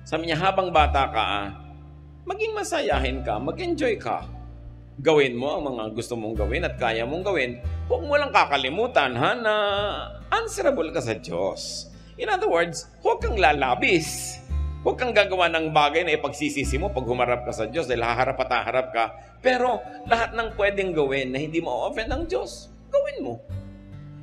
Sabi niya, habang bata ka, maging masayahin ka, mag-enjoy ka. Gawin mo ang mga gusto mong gawin at kaya mong gawin. Huwag mo lang kakalimutan, na answerable ka sa Diyos. In other words, huwag kang lalabis. Huwag kang gagawa ng bagay na ipagsisisi mo pag humarap ka sa Diyos dahil haharap at haharap ka. Pero lahat ng pwedeng gawin na hindi mo offend ang Diyos, gawin mo.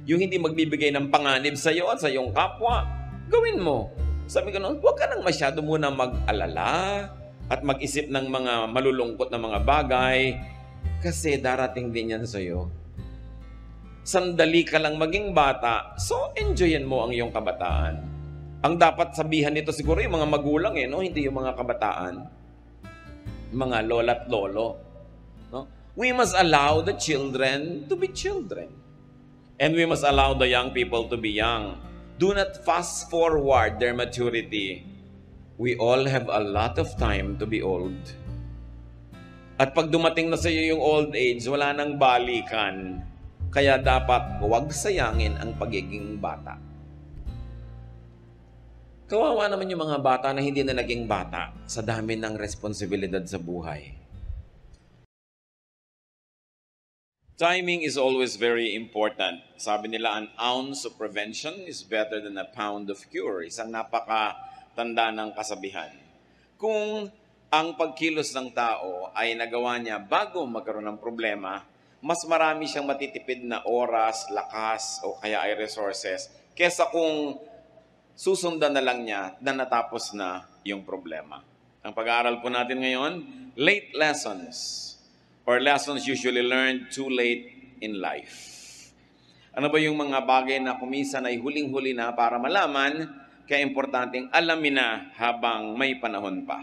Yung hindi magbibigay ng panganib sa iyo at sa iyong kapwa, gawin mo. Sabi ko noon, huwag ka nang masyado muna mag-alala at mag-isip ng mga malulungkot na mga bagay kasi darating din yan sa iyo. Sandali ka lang maging bata, so enjoyin mo ang iyong kabataan. Ang dapat sabihan nito siguro yung mga magulang, no? Hindi yung mga kabataan. Mga lola at lolo. No? We must allow the children to be children. And we must allow the young people to be young. Do not fast forward their maturity. We all have a lot of time to be old. At pag dumating na sa iyo yung old age, wala nang balikan. Kaya dapat huwag sayangin ang pagiging bata. Kawawa naman yung mga bata na hindi na naging bata sa dami ng responsibilidad sa buhay. Timing is always very important. Sabi nila, an ounce of prevention is better than a pound of cure. Isang napakatanda ng kasabihan. Kung ang pagkilos ng tao ay nagawa niya bago magkaroon ng problema, mas marami siyang matitipid na oras, lakas, o kaya ay resources, kesa kung susundan na lang niya na natapos na yung problema. Ang pag-aaral po natin ngayon, late lessons, or lessons usually learned too late in life. Ano ba yung mga bagay na kuminsan ay huling-huli na para malaman, kaya importanteng alamin na habang may panahon pa.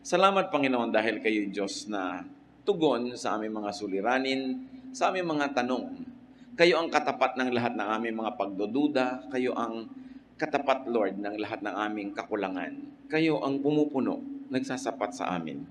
Salamat, Panginoon, dahil kayo Diyos na tugon sa aming mga suliranin, sa aming mga tanong. Kayo ang katapat ng lahat ng aming mga pagdududa. Kayo ang katapat, Lord, ng lahat ng aming kakulangan. Kayo ang pumupuno, nagsasapat sa amin.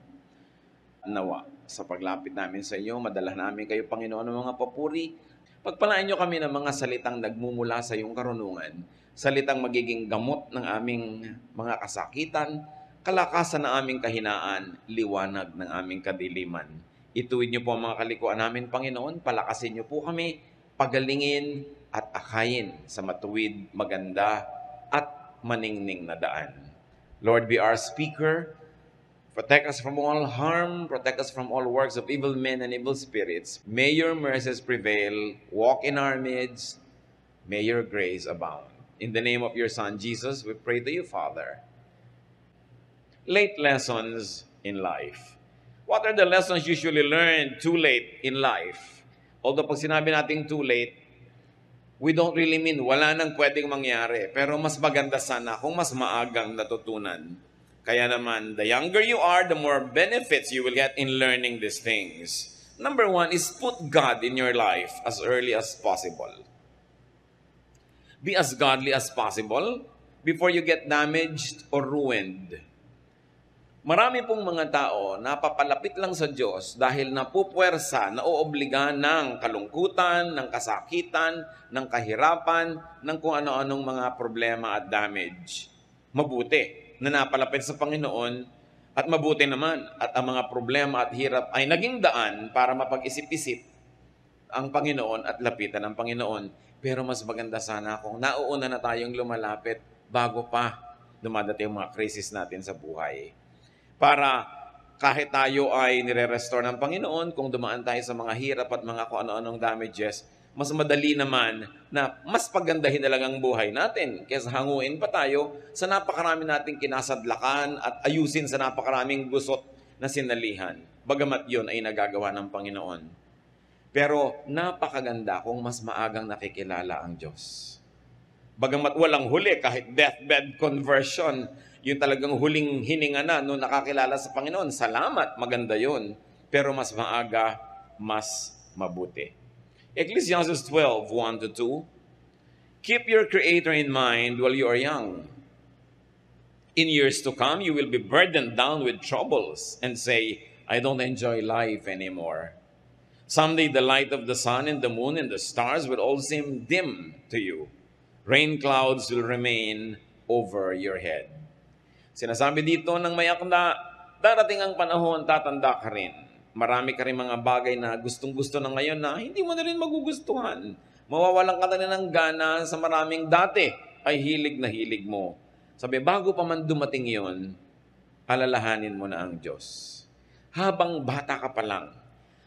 Nawa, sa paglapit namin sa iyo, madala namin kayo, Panginoon, ng mga papuri. Pagpalain niyo kami ng mga salitang nagmumula sa iyong karunungan, salitang magiging gamot ng aming mga kasakitan, kalakasan ng aming kahinaan, liwanag ng aming kadiliman. Ituwid niyo po ang mga kalikuan namin, Panginoon. Palakasin niyo po kami, pagalingin at akayin sa matuwid, maganda at maningning na daan. Lord, be our speaker. Protect us from all harm. Protect us from all works of evil men and evil spirits. May your mercies prevail. Walk in our midst. May your grace abound. In the name of your Son, Jesus, we pray to you, Father. Late lessons in life. What are the lessons usually learned too late in life? Although pag sinabi natin too late, we don't really mean wala nang pwedeng mangyari. Pero mas maganda sana kung mas maagang natutunan. Kaya naman, the younger you are, the more benefits you will get in learning these things. Number one is put God in your life as early as possible. Be as godly as possible before you get damaged or ruined. Marami pong mga tao napapalapit lang sa Diyos dahil napupuwersa, naoobliga ng kalungkutan, ng kasakitan, ng kahirapan, ng kung ano-anong mga problema at damage. Mabuti na napalapit sa Panginoon at mabuti naman at ang mga problema at hirap ay naging daan para mapag-isip-isip ang Panginoon at lapitan ng Panginoon. Pero mas maganda sana kung nauuna na tayong lumalapit bago pa dumadating ang mga krisis natin sa buhay. Para kahit tayo ay nire-restore ng Panginoon, kung dumaan tayo sa mga hirap at mga kung ano-anong damages, mas madali naman na mas pagandahin na lang ang buhay natin kaysa hanguin pa tayo sa napakarami nating kinasadlakan at ayusin sa napakaraming gusot na sinalihan. Bagamat yun ay nagagawa ng Panginoon. Pero napakaganda kung mas maagang nakikilala ang Diyos. Bagamat walang huli, kahit deathbed conversion, yung talagang huling hininga na nung nakakilala sa Panginoon, salamat, maganda yun. Pero mas maaga, mas mabuti. Ecclesiastes 12:1-2, keep your Creator in mind while you are young. In years to come, you will be burdened down with troubles and say, I don't enjoy life anymore. Someday the light of the sun and the moon and the stars will all seem dim to you. Rain clouds will remain over your head. Sinasabi dito ng may akda, darating ang panahon, tatanda ka rin. Marami ka rin mga bagay na gustong-gusto na ngayon na hindi mo na rin magugustuhan. Mawawalan ka na rin ng gana sa maraming dati ay hilig na hilig mo. Sabi, bago pa man dumating yon, alalahanin mo na ang Diyos. Habang bata ka pa lang,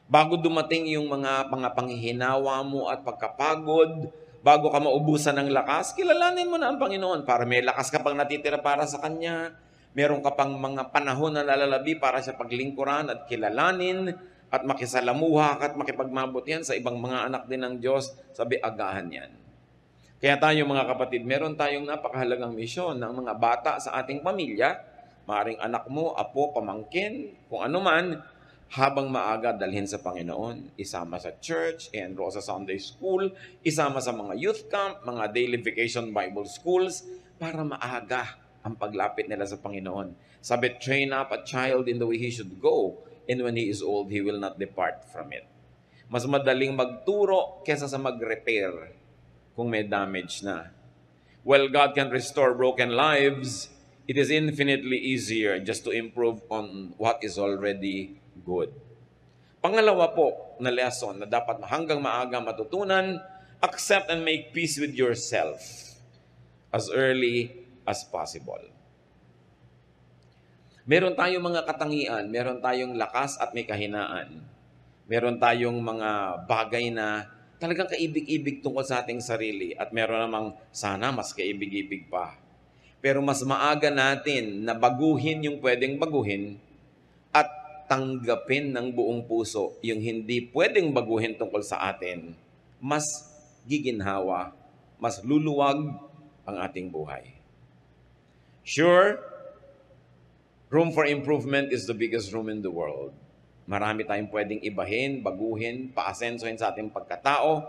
bago dumating yung mga panghihinawa mo at pagkapagod, bago ka maubusan ng lakas, kilalanin mo na ang Panginoon para may lakas ka pang natitira para sa Kanya. Meron ka pang mga panahon na lalalabi para sa paglingkuran at kilalanin at makisalamuha at makipagmabutihan sa ibang mga anak din ng Diyos. Sabi, agahan yan. Kaya tayo mga kapatid, meron tayong napakahalagang misyon ng mga bata sa ating pamilya, maaring anak mo, apo, pamangkin, kung ano man, habang maaga dalhin sa Panginoon, isama sa church, enroll sa Sunday school, isama sa mga youth camp, mga daily vacation Bible schools, para maaga ang paglapit nila sa Panginoon. Sabi, train up a child in the way he should go, and when he is old, he will not depart from it. Mas madaling magturo kesa sa mag-repair kung may damage na. While God can restore broken lives, it is infinitely easier just to improve on what is already good. Pangalawa po na lesson na dapat hanggang maaga matutunan, accept and make peace with yourself as early as possible. Meron tayong mga katangian, meron tayong lakas at may kahinaan. Meron tayong mga bagay na talagang kaibig-ibig tungkol sa ating sarili at meron namang sana mas kaibig-ibig pa. Pero mas maaga natin na baguhin yung pwedeng baguhin at tanggapin ng buong puso yung hindi pwedeng baguhin tungkol sa atin, mas giginhawa, mas luluwag ang ating buhay. Sure, room for improvement is the biggest room in the world. Marami tayong pwedeng ibahin, baguhin, paasensohin sa ating pagkatao,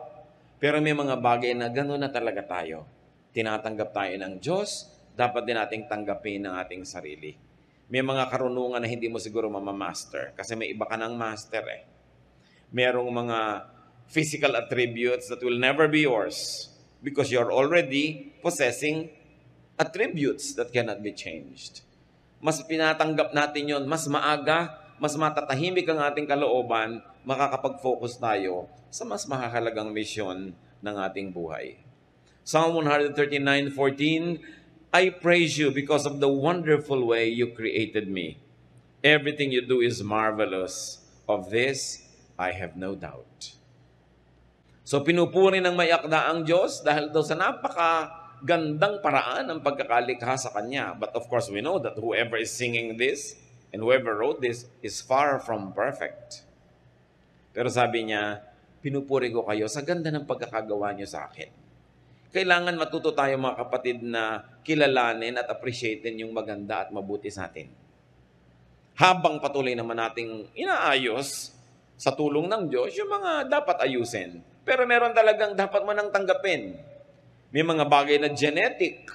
pero may mga bagay na gano'n na talaga tayo. Tinatanggap tayo ng Diyos, dapat din nating tanggapin ang ating sarili. May mga karunungan na hindi mo siguro mamamaster kasi may iba ka ng master eh. Merong mga physical attributes that will never be yours because you're already possessing attributes that cannot be changed. Mas pinatanggap natin yon, mas maaga, mas matatahimik ang ating kalooban, makakapag-focus tayo sa mas mahalagang misyon ng ating buhay. Psalm 139:14, I praise you because of the wonderful way you created me. Everything you do is marvelous. Of this, I have no doubt. So pinupuri ng may akda ang Diyos dahil daw sa napakagandang paraan ng pagkakalikha sa Kanya. But of course, we know that whoever is singing this and whoever wrote this is far from perfect. Pero sabi niya, pinupuri ko kayo sa ganda ng pagkakagawa niyo sa akin. Kailangan matuto tayo mga kapatid na kilalanin at appreciatein yung maganda at mabuti sa atin. Habang patuloy naman nating inaayos sa tulong ng Diyos yung mga dapat ayusin. Pero meron talagang dapat mo nang tanggapin. May mga bagay na genetic.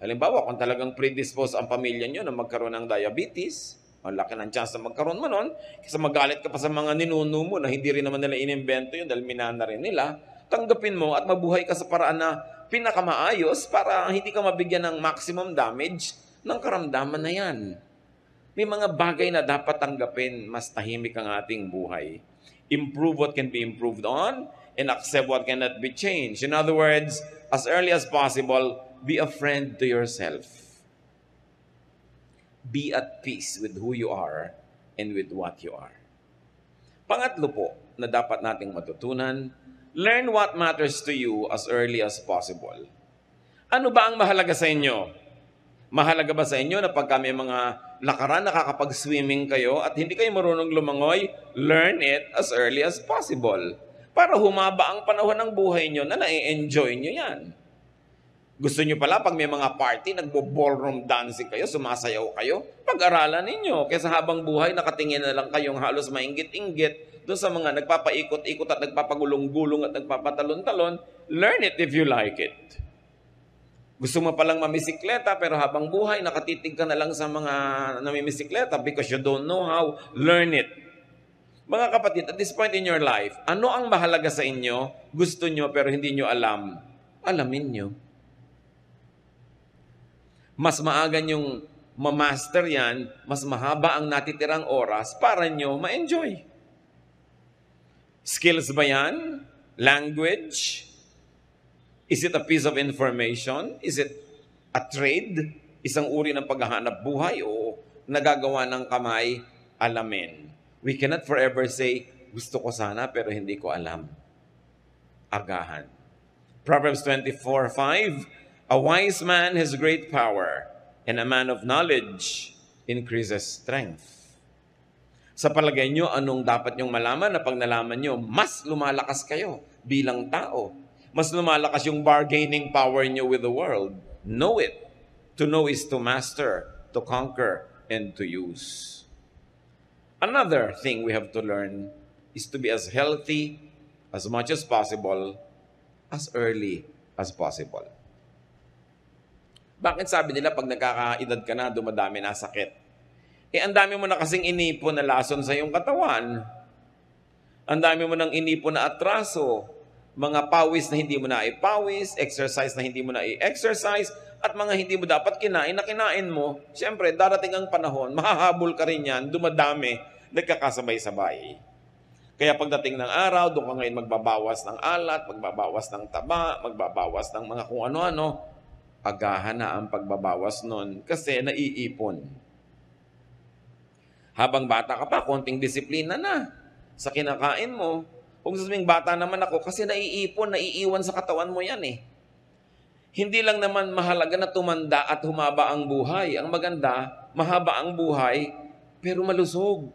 Halimbawa, kung talagang predisposed ang pamilya nyo na magkaroon ng diabetes, ang laki ng chance na magkaroon mo nun, kasi magalit ka pa sa mga ninuno mo na hindi rin naman nila inimbento yun dahil minana rin nila, tanggapin mo at mabuhay ka sa paraan na pinakamaayos para hindi ka mabigyan ng maximum damage ng karamdaman na yan. May mga bagay na dapat tanggapin, mas tahimik ang ating buhay. Improve what can be improved on and accept what cannot be changed. In other words, as early as possible, be a friend to yourself. Be at peace with who you are and with what you are. Pangatlo po na dapat nating matutunan, learn what matters to you as early as possible. Ano ba ang mahalaga sa inyo? Mahalaga ba sa inyo na pagka may mga lakaran, nakakapag-swimming kayo at hindi kayo marunong lumangoy, learn it as early as possible. Para humaba ang panahon ng buhay nyo na na-enjoy nyo yan. Gusto nyo pala pag may mga party, nagbo-ballroom dancing kayo, sumasayaw kayo, pag-aralan ninyo. Kaysa habang buhay, nakatingin na lang kayong halos mainggit-inggit doon sa mga nagpapaikot-ikot at nagpapagulong-gulong at nagpapatalon-talon, learn it if you like it. Gusto mo palang mamisikleta pero habang buhay, nakatitig ka na lang sa mga namimisikleta because you don't know how, learn it. Mga kapatid, at this point in your life, ano ang mahalaga sa inyo, gusto nyo pero hindi nyo alam? Alamin nyo. Mas maaga nyong mamaster yan, mas mahaba ang natitirang oras para nyo ma-enjoy. Skills ba yan? Language? Is it a piece of information? Is it a trade? Isang uri ng paghahanap buhay o nagagawa ng kamay? Alamin. We cannot forever say, gusto ko sana pero hindi ko alam. Agahan. Proverbs 24:5, a wise man has great power, and a man of knowledge increases strength. Sa palagay nyo, anong dapat nyong malaman na pag nalaman nyo, mas lumalakas kayo bilang tao. Mas lumalakas yung bargaining power nyo with the world. Know it. To know is to master, to conquer, and to use. Another thing we have to learn is to be as healthy as much as possible, as early as possible. Bakit sabi nila pag nagkakaedad ka na, dumadami na sakit? Ang dami mo na kasing inipon na lason sa iyong katawan. Ang dami mo nang inipon na atraso, mga pawis na hindi mo na ipawis, exercise na hindi mo na i-exercise, at mga hindi mo dapat kinain na kinain mo. Siyempre, darating ang panahon, mahahabol ka rin yan, dumadami, nagkakasabay-sabay. Kaya pagdating ng araw, doon ka ngayon magbabawas ng alat, magbabawas ng taba, magbabawas ng mga kung ano-ano, agahan na ang pagbabawas nun kasi naiipon. Habang bata ka pa, konting disiplina na sa kinakain mo. Kung sasabihin bata naman ako, kasi naiipon, naiiwan sa katawan mo yan eh. Hindi lang naman mahalaga na tumanda at humaba ang buhay. Ang maganda, mahaba ang buhay, pero malusog.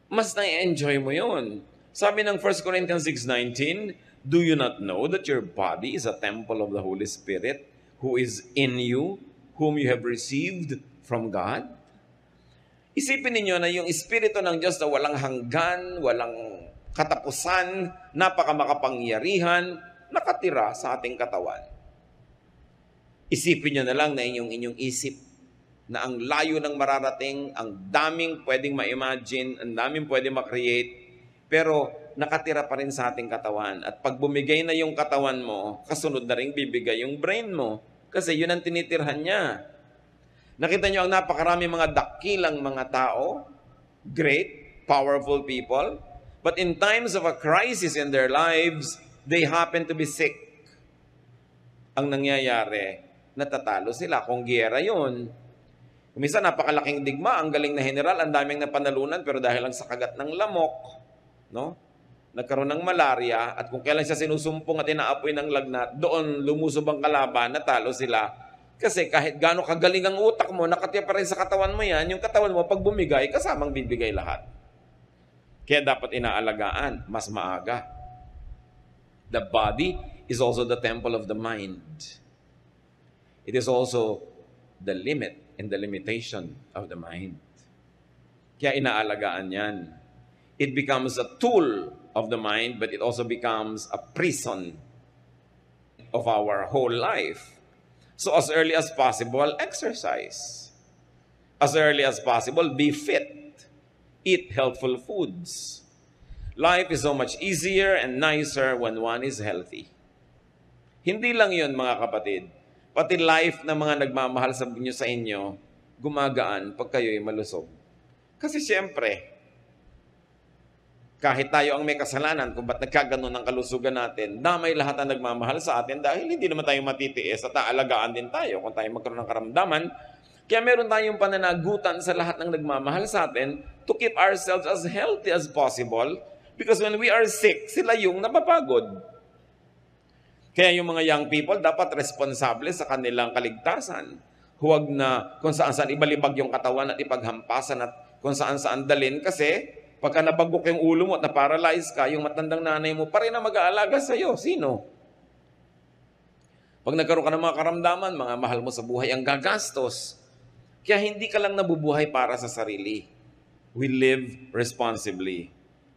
Mas na-enjoy mo yun. Sabi ng 1 Corinthians 6:19, do you not know that your body is a temple of the Holy Spirit who is in you, whom you have received from God? Isipin ninyo na yung Espiritu ng Diyos na walang hanggan, walang katapusan, napakamakapangyarihan, nakatira sa ating katawan. Isipin nyo na lang na inyong isip na ang layo ng mararating, ang daming pwedeng ma-imagine, ang daming pwedeng ma-create, pero nakatira pa rin sa ating katawan. At pag bumigay na yung katawan mo, kasunod na rin bibigay yung brain mo. Kasi yun ang tinitirhan niya. Nakita nyo ang napakarami mga dakilang mga tao, great, powerful people, but in times of a crisis in their lives, they happen to be sick. Ang nangyayari, natatalo sila. Kung giyera yun, minsan napakalaking digma, ang galing na general, ang daming napanalunan, pero dahil lang sa kagat ng lamok, no? Nagkaroon ng malaria, at kung kailan siya sinusumpong at inaapoy ng lagnat, doon lumusob ang kalaban, natalo sila. Kasi kahit gaano kagaling ang utak mo, nakatiya pa rin sa katawan mo yan, yung katawan mo pag bumigay, kasamang bibigay lahat. Kaya dapat inaalagaan, mas maaga. The body is also the temple of the mind. It is also the limit and the limitation of the mind. Kaya inaalagaan yan. It becomes a tool of the mind, but it also becomes a prison of our whole life. So as early as possible, exercise. As early as possible, be fit. Eat healthful foods. Life is so much easier and nicer when one is healthy. Hindi lang yun, mga kapatid. Pati life ng mga nagmamahal sa inyo, gumagaan pag kayo'y malusog. Kasi siyempre, kahit tayo ang may kasalanan kung ba't nagkaganon ang kalusugan natin, damay lahat ang nagmamahal sa atin dahil hindi naman tayo matitiis at aalagaan din tayo kung tayo magkaroon ng karamdaman. Kaya meron tayong pananagutan sa lahat ng nagmamahal sa atin to keep ourselves as healthy as possible because when we are sick, sila yung napapagod. Kaya yung mga young people dapat responsable sa kanilang kaligtasan. Huwag na kung saan-saan ibalibag yung katawan at ipaghampasan at kung saan-saan dalhin kasi pagka nabagok yung ulo mo at na-paralyze ka, yung matandang nanay mo pa rin na mag-aalaga sa'yo. Sino? Pag nagkaroon ka ng mga karamdaman, mga mahal mo sa buhay, ang gagastos. Kaya hindi ka lang nabubuhay para sa sarili. We live responsibly.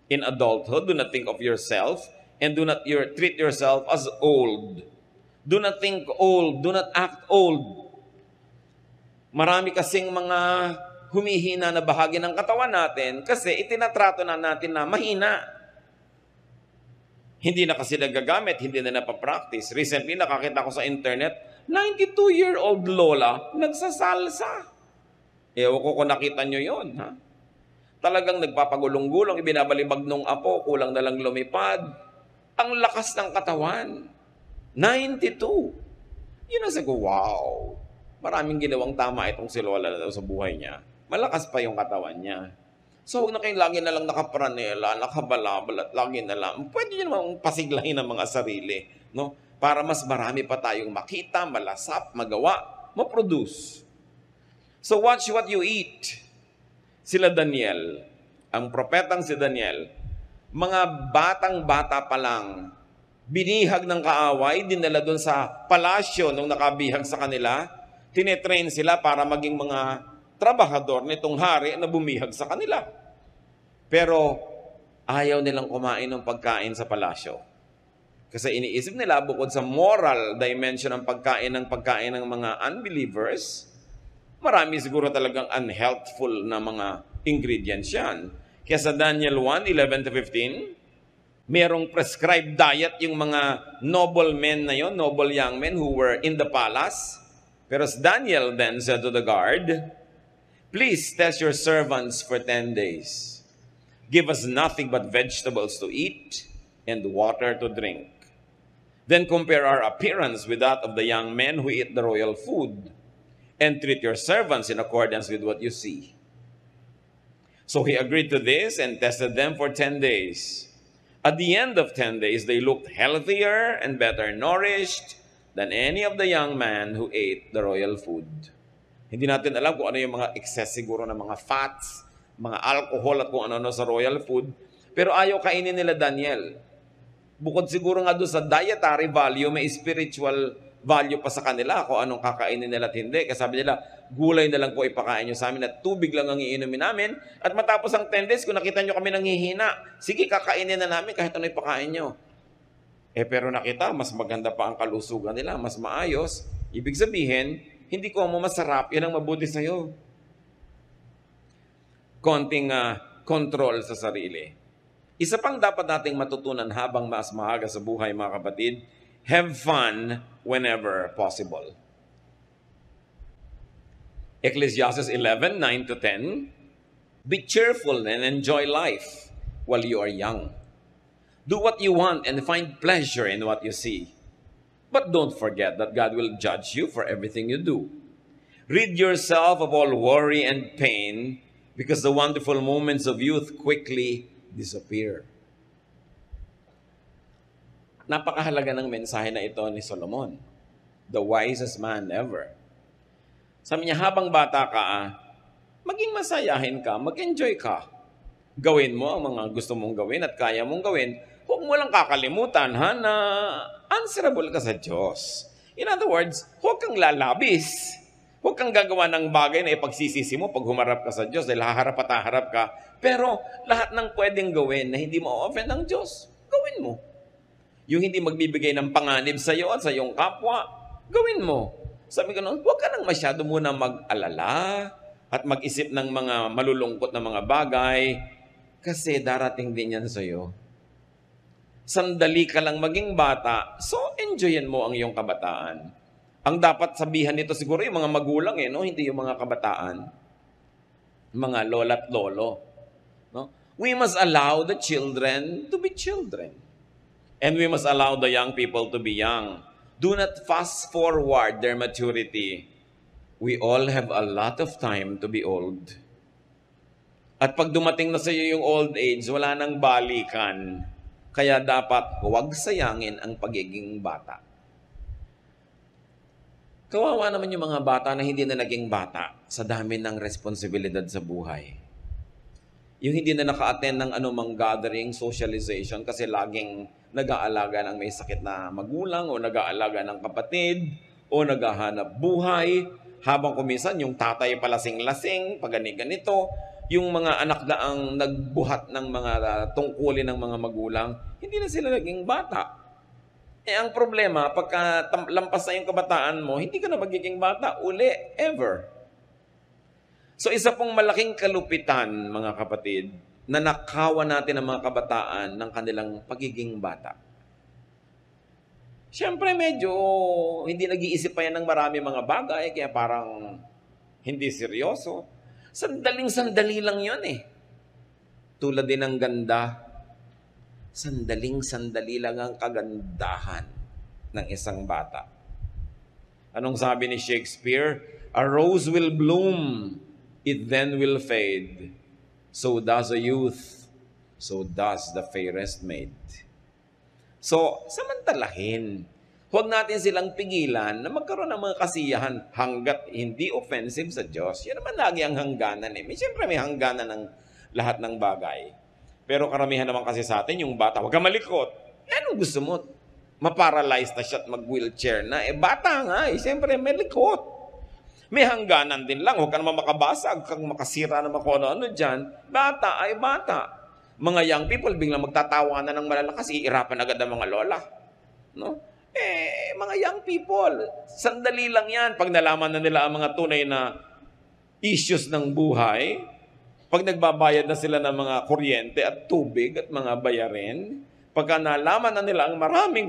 In adulthood, do not think of yourself and do not treat yourself as old. Do not think old. Do not act old. Marami kasing mga humihina na bahagi ng katawan natin kasi itinatrato na natin na mahina. Hindi na kasi nagagamit, hindi na napapractice. Recently, nakakita ko sa internet, 92-year-old lola, nagsasalsa. Ewan ko kung nakita nyo yon, ha? Talagang nagpapagulong-gulong, ibinabalibag nung apo, kulang na lang lumipad. Ang lakas ng katawan. 92. Yun ang sabi ko, wow. Maraming ginawang tama itong si Lola sa buhay niya. Malakas pa yung katawan niya. So, huwag na kayong lagi na lang nakapranela, nakabalabalat, lagi na lang. Pwede nyo namang pasiglahin ang mga sarili, no? Para mas marami pa tayong makita, malasap, magawa, maproduce. So, watch what you eat. Sila Daniel, ang propetang si Daniel, mga batang-bata pa lang, binihag ng kaaway, dinala doon sa palasyo nung nakabihag sa kanila, tinetrain sila para maging mga trabahador nitong hari na bumihag sa kanila. Pero ayaw nilang kumain ng pagkain sa palasyo. Kasi iniisip nila, bukod sa moral dimension ng pagkain ng mga unbelievers, marami siguro talagang unhealthful na mga ingredients yan. Kaya sa Daniel 1:11-15, merong prescribed diet yung mga noble men na yon, noble young men who were in the palace. Pero Daniel then said to the guard, "Please test your servants for 10 days. Give us nothing but vegetables to eat and water to drink. Then compare our appearance with that of the young men who eat the royal food, and treat your servants in accordance with what you see." So he agreed to this and tested them for 10 days. At the end of 10 days, they looked healthier and better nourished than any of the young men who ate the royal food. Hindi natin alam kung ano yung mga excess siguro ng mga fats, mga alcohol at kung ano-ano sa royal food. Pero ayaw kainin nila Daniel. Bukod siguro nga doon sa dietary value, may spiritual value pa sa kanila kung anong kakainin nila at hindi. Kasi sabi nila, gulay na lang po ipakain nyo sa amin at tubig lang ang iinumin namin. At matapos ang 10 days, kung nakita nyo kami nanghihina, sige, kakainin na namin kahit ano ipakain nyo. Pero nakita, mas maganda pa ang kalusugan nila, mas maayos. Ibig sabihin, hindi ko mo masarap, yan ang mabuti sa'yo. Konting control sa sarili. Isa pang dapat nating matutunan habang mas maaga sa buhay, mga kapatid, have fun whenever possible. Ecclesiastes 11:9-10, be cheerful and enjoy life while you are young. Do what you want and find pleasure in what you see. But don't forget that God will judge you for everything you do. Rid yourself of all worry and pain because the wonderful moments of youth quickly disappear. Napakahalaga ng mensahe na ito ni Solomon, the wisest man ever. Sabi niya, habang bata ka, maging masayahin ka, mag-enjoy ka. Gawin mo ang mga gusto mong gawin at kaya mong gawin. Huwag mo lang kakalimutan na answerable ka sa Diyos. In other words, huwag kang lalabis. Huwag kang gagawa ng bagay na ipagsisisi mo pag humarap ka sa Diyos dahil haharap at haharap ka. Pero lahat ng pwedeng gawin na hindi mo offend ang Diyos, gawin mo. Yung hindi magbibigay ng panganib sa iyo at sa iyong kapwa, gawin mo. Sabi ko noon, huwag ka nang masyado muna mag-alala at mag-isip ng mga malulungkot na mga bagay kasi darating din yan sa iyo. Sandali ka lang maging bata, so enjoyin mo ang iyong kabataan. Ang dapat sabihan nito siguro yung mga magulang, no? Hindi yung mga kabataan. Mga lola at lolo. No? We must allow the children to be children. And we must allow the young people to be young. Do not fast forward their maturity. We all have a lot of time to be old. At pag dumating na sa iyo yung old age, wala nang balikan. Kaya dapat huwag sayangin ang pagiging bata. Kawawa naman yung mga bata na hindi na naging bata sa dami ng responsibilidad sa buhay. Yung hindi na naka-attend ng anumang gathering, socialization, kasi laging nag-aalaga ng may sakit na magulang o nag-aalaga ng kapatid o naghahanap buhay. Habang kuminsan, yung tatay palasing-lasing, pag-ganito, yung mga anak na ang nagbuhat ng mga tungkulin ng mga magulang, hindi na sila naging bata. Ang problema, pagka lampas na yung kabataan mo, hindi ka na magiging bata uli, ever. So isa pong malaking kalupitan, mga kapatid, na nakawan natin ang mga kabataan ng kanilang pagiging bata. Siyempre medyo hindi nag-iisip pa yan ng marami mga bagay, kaya parang hindi seryoso. Sandaling-sandali lang yun eh. Tulad din ng ganda, sandaling-sandali lang ang kagandahan ng isang bata. Anong sabi ni Shakespeare? A rose will bloom, it then will fade. So does a youth, so does the fairest maid. So, samantalahin. Huwag natin silang pigilan na magkaroon ng mga kasiyahan hanggat hindi offensive sa Diyos. Yan naman lagi ang hangganan eh. Siyempre may hangganan ng lahat ng bagay. Pero karamihan naman kasi sa atin, yung bata, huwag ka malikot. Anong gusto mo? Maparalyzed na siya at mag-wheelchair na. Bata nga eh. Siyempre may likot. May hangganan din lang. Huwag ka naman makabasag, huwag kang makasira naman kung ano-ano dyan. Bata ay bata. Mga young people, biglang magtatawanan ng malalakas, iirapan agad ang mga lola. No? Mga young people, sandali lang yan. Pag nalaman na nila ang mga tunay na issues ng buhay, pag nagbabayad na sila ng mga kuryente at tubig at mga bayarin, pagka nalaman na nila ang maraming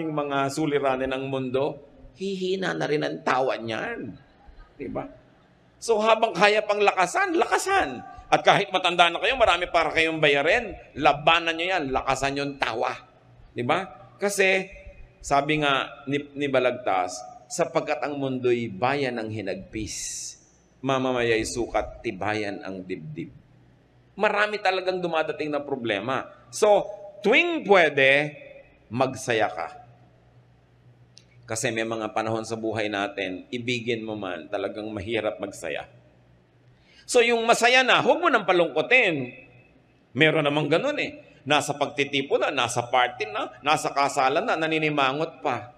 mga suliranin ng mundo, hihina na rin ang tawa niyan. Diba? So habang kaya pang lakasan. At kahit matanda na kayo, marami para kayong bayarin, labanan nyo yan, lakasan yung tawa. Diba? Kasi, sabi nga ni Balagtas, sapagkat ang mundo'y bayan ng hinagpis, mamamaya'y sukat, tibayan ang dibdib. Marami talagang dumadating na problema. So, tuwing pwede, magsaya ka. Kasi may mga panahon sa buhay natin, ibigin mo man, talagang mahirap magsaya. So yung masaya na, huwag mo nang palungkotin. Meron namang ganun eh. Nasa pagtitipo na, nasa party na, nasa kasalan na, naninimangot pa.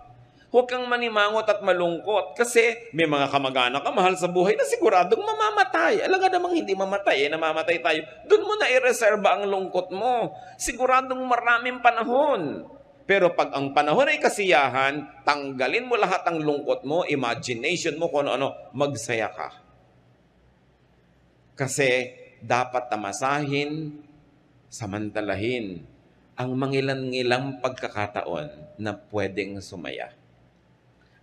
Huwag kang manimangot at malungkot kasi may mga kamag-anak ka, mahal sa buhay na siguradong mamamatay. Alam nga namang hindi mamatay, namamatay tayo. Doon mo na i-reserva ang lungkot mo. Siguradong maraming panahon. Pero pag ang panahon ay kasiyahan, tanggalin mo lahat ng lungkot mo, imagination mo, kung ano-ano, magsaya ka. Kasi dapat tamasahin, samantalahin ang mangilan-ngilang pagkakataon na pwedeng sumaya.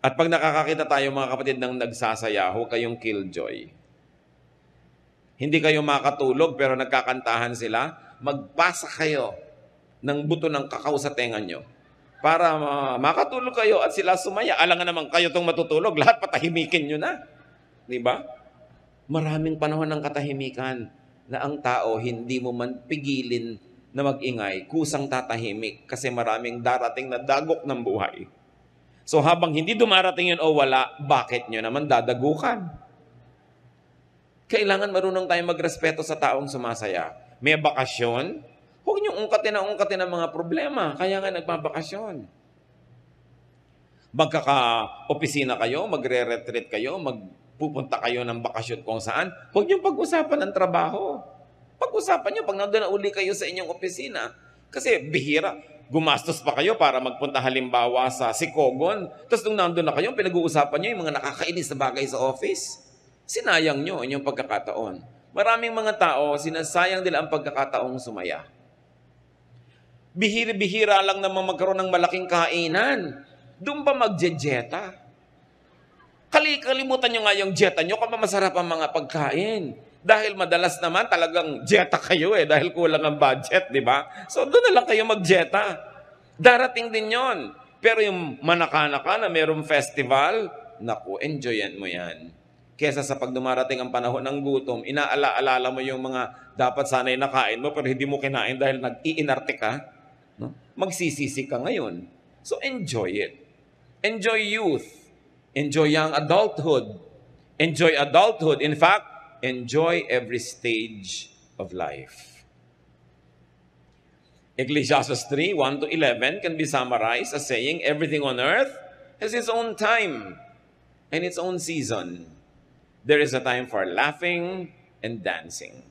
At pag nakakakita tayo mga kapatid ng nagsasaya, huwag kayong killjoy. Hindi kayo makatulog pero nagkakantahan sila, magpasa kayo ng buto ng kakao sa tenga nyo para makatulog kayo at sila sumaya. Alam nga naman kayo itong matutulog, lahat patahimikin nyo na. Diba? Maraming panahon ng katahimikan na ang tao hindi mo man pigilin na mag-ingay, kusang tatahimik kasi maraming darating na dagok ng buhay. So habang hindi dumarating yun o wala, bakit nyo naman dadagukan? Kailangan marunong tayo magrespeto sa taong sumasaya. May bakasyon, huwag nyo ungkatin ang mga problema, kaya nga nagbabakasyon. Magkaka-opisina kayo, magre-retreat kayo, pupunta kayo ng bakasyon kung saan, huwag niyong pag-usapan ng trabaho. Pag-usapan niyo pag nandun na uli kayo sa inyong opisina. Kasi bihira, gumastos pa kayo para magpunta halimbawa sa Sikogon. Tapos nung nandun na kayo, pinag-uusapan niyo yung mga nakakainis na bagay sa office. Sinayang niyo inyong pagkakataon. Maraming mga tao, sinasayang nila ang pagkakataong sumaya. Bihira-bihira lang naman magkaroon ng malaking kainan. Doon pa magjejeta. Kalimutan nyo nga yung jeta nyo kung masarap ang mga pagkain. Dahil madalas naman talagang jeta kayo dahil kulang ang budget, di ba? So doon na lang kayo magjeta. Darating din yon. Pero yung manaka-naka na mayroong festival, naku, enjoyan mo yan. Kesa sa pag dumarating ang panahon ng gutom, inaala-alala mo yung mga dapat sana'y nakain mo pero hindi mo kinain dahil nag-iinarte ka. No? Magsisisi ka ngayon. So enjoy it. Enjoy youth. Enjoy young adulthood. Enjoy adulthood. In fact, enjoy every stage of life. Ecclesiastes 3, 1-11 can be summarized as saying, everything on earth has its own time and its own season. There is a time for laughing and dancing.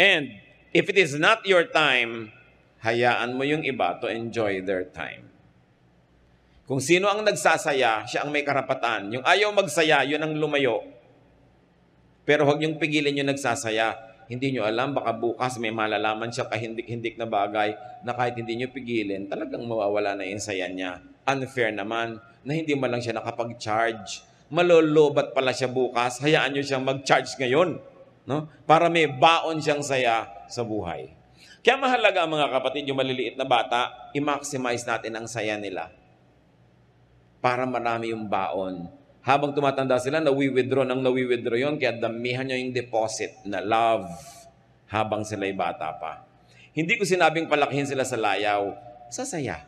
And if it is not your time, hayaan mo yung iba to enjoy their time. Kung sino ang nagsasaya, siya ang may karapatan. Yung ayaw magsaya, yun ang lumayo. Pero huwag niyong pigilin yung nagsasaya. Hindi niyo alam, baka bukas may malalaman siya kahindik-hindik na bagay na kahit hindi niyo pigilin, talagang mawawala na yung saya niya. Unfair naman na hindi man lang siya nakapag-charge. Malolobat pala siya bukas, hayaan nyo siyang mag-charge ngayon. No? Para may baon siyang saya sa buhay. Kaya mahalaga mga kapatid, yung maliliit na bata, i-maximize natin ang saya nila. Para marami yung baon. Habang tumatanda sila, nawi-withdraw yun, kaya damihan nyo yung deposit na love habang sila'y bata pa. Hindi ko sinabing palakihin sila sa layaw, sa saya.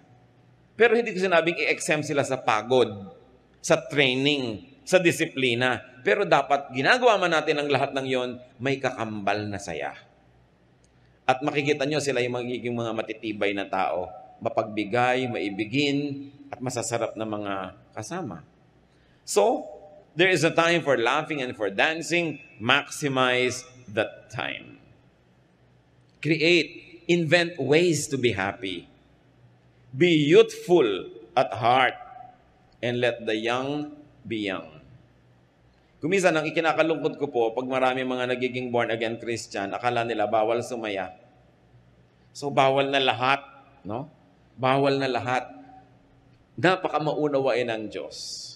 Pero hindi ko sinabing i-exempt sila sa pagod, sa training, sa disiplina. Pero dapat ginagawa man natin ang lahat ng yon, may kakambal na saya. At makikita nyo sila yung magiging mga matitibay na tao. Mapagbigay, maibigin, at masasarap na mga kasama. So, there is a time for laughing and for dancing. Maximize that time. Create, invent ways to be happy. Be youthful at heart and let the young be young. Kuminsan, ang ikinakalungkot ko po, pag marami mga nagiging born-again Christian, akala nila bawal sumaya. So, bawal na lahat, no? Bawal na lahat. Napaka maunawain ng Diyos.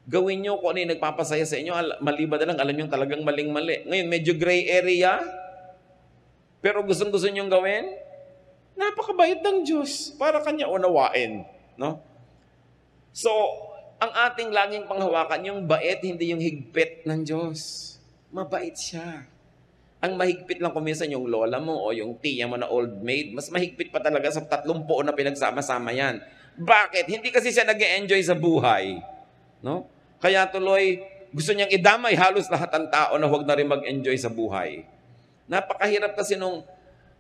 Gawin nyo kung ano yung nagpapasaya sa inyo, maliban na lang, alam nyo talagang maling-mali. Ngayon, medyo gray area, pero gustong-gusto nyo gawin, napakabait ng Diyos para Kanya unawain. No? So, ang ating laging panghawakan, yung bait, hindi yung higpit ng Diyos. Mabait siya. Ang mahigpit lang kuminsan yung lola mo o yung tiya mo na old maid, mas mahigpit pa talaga sa 30 na pinagsama-sama yan. Bakit? Hindi kasi siya nag-e-enjoy sa buhay. No? Kaya tuloy, gusto niyang idamay halos lahat ng tao na huwag na rin mag-enjoy sa buhay. Napakahirap kasi nung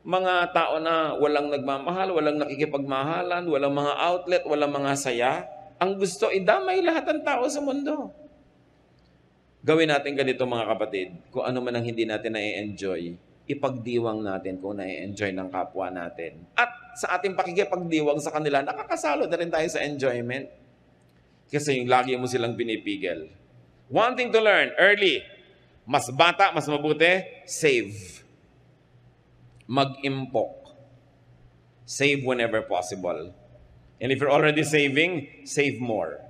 mga tao na walang nagmamahal, walang nakikipagmahalan, walang mga outlet, walang mga saya. Ang gusto, idamay lahat ng tao sa mundo. Gawin natin ganito mga kapatid, kung ano man ang hindi natin na-enjoy, ipagdiwang natin kung na-enjoy ng kapwa natin. At sa ating pakikipagdiwang sa kanila, nakakasalo na rin tayo sa enjoyment. Kasi yung lagi mo silang pinipigil. Wanting to learn early, mas bata, mas mabuti, save. Mag-impok. Save whenever possible. And if you're already saving, save more.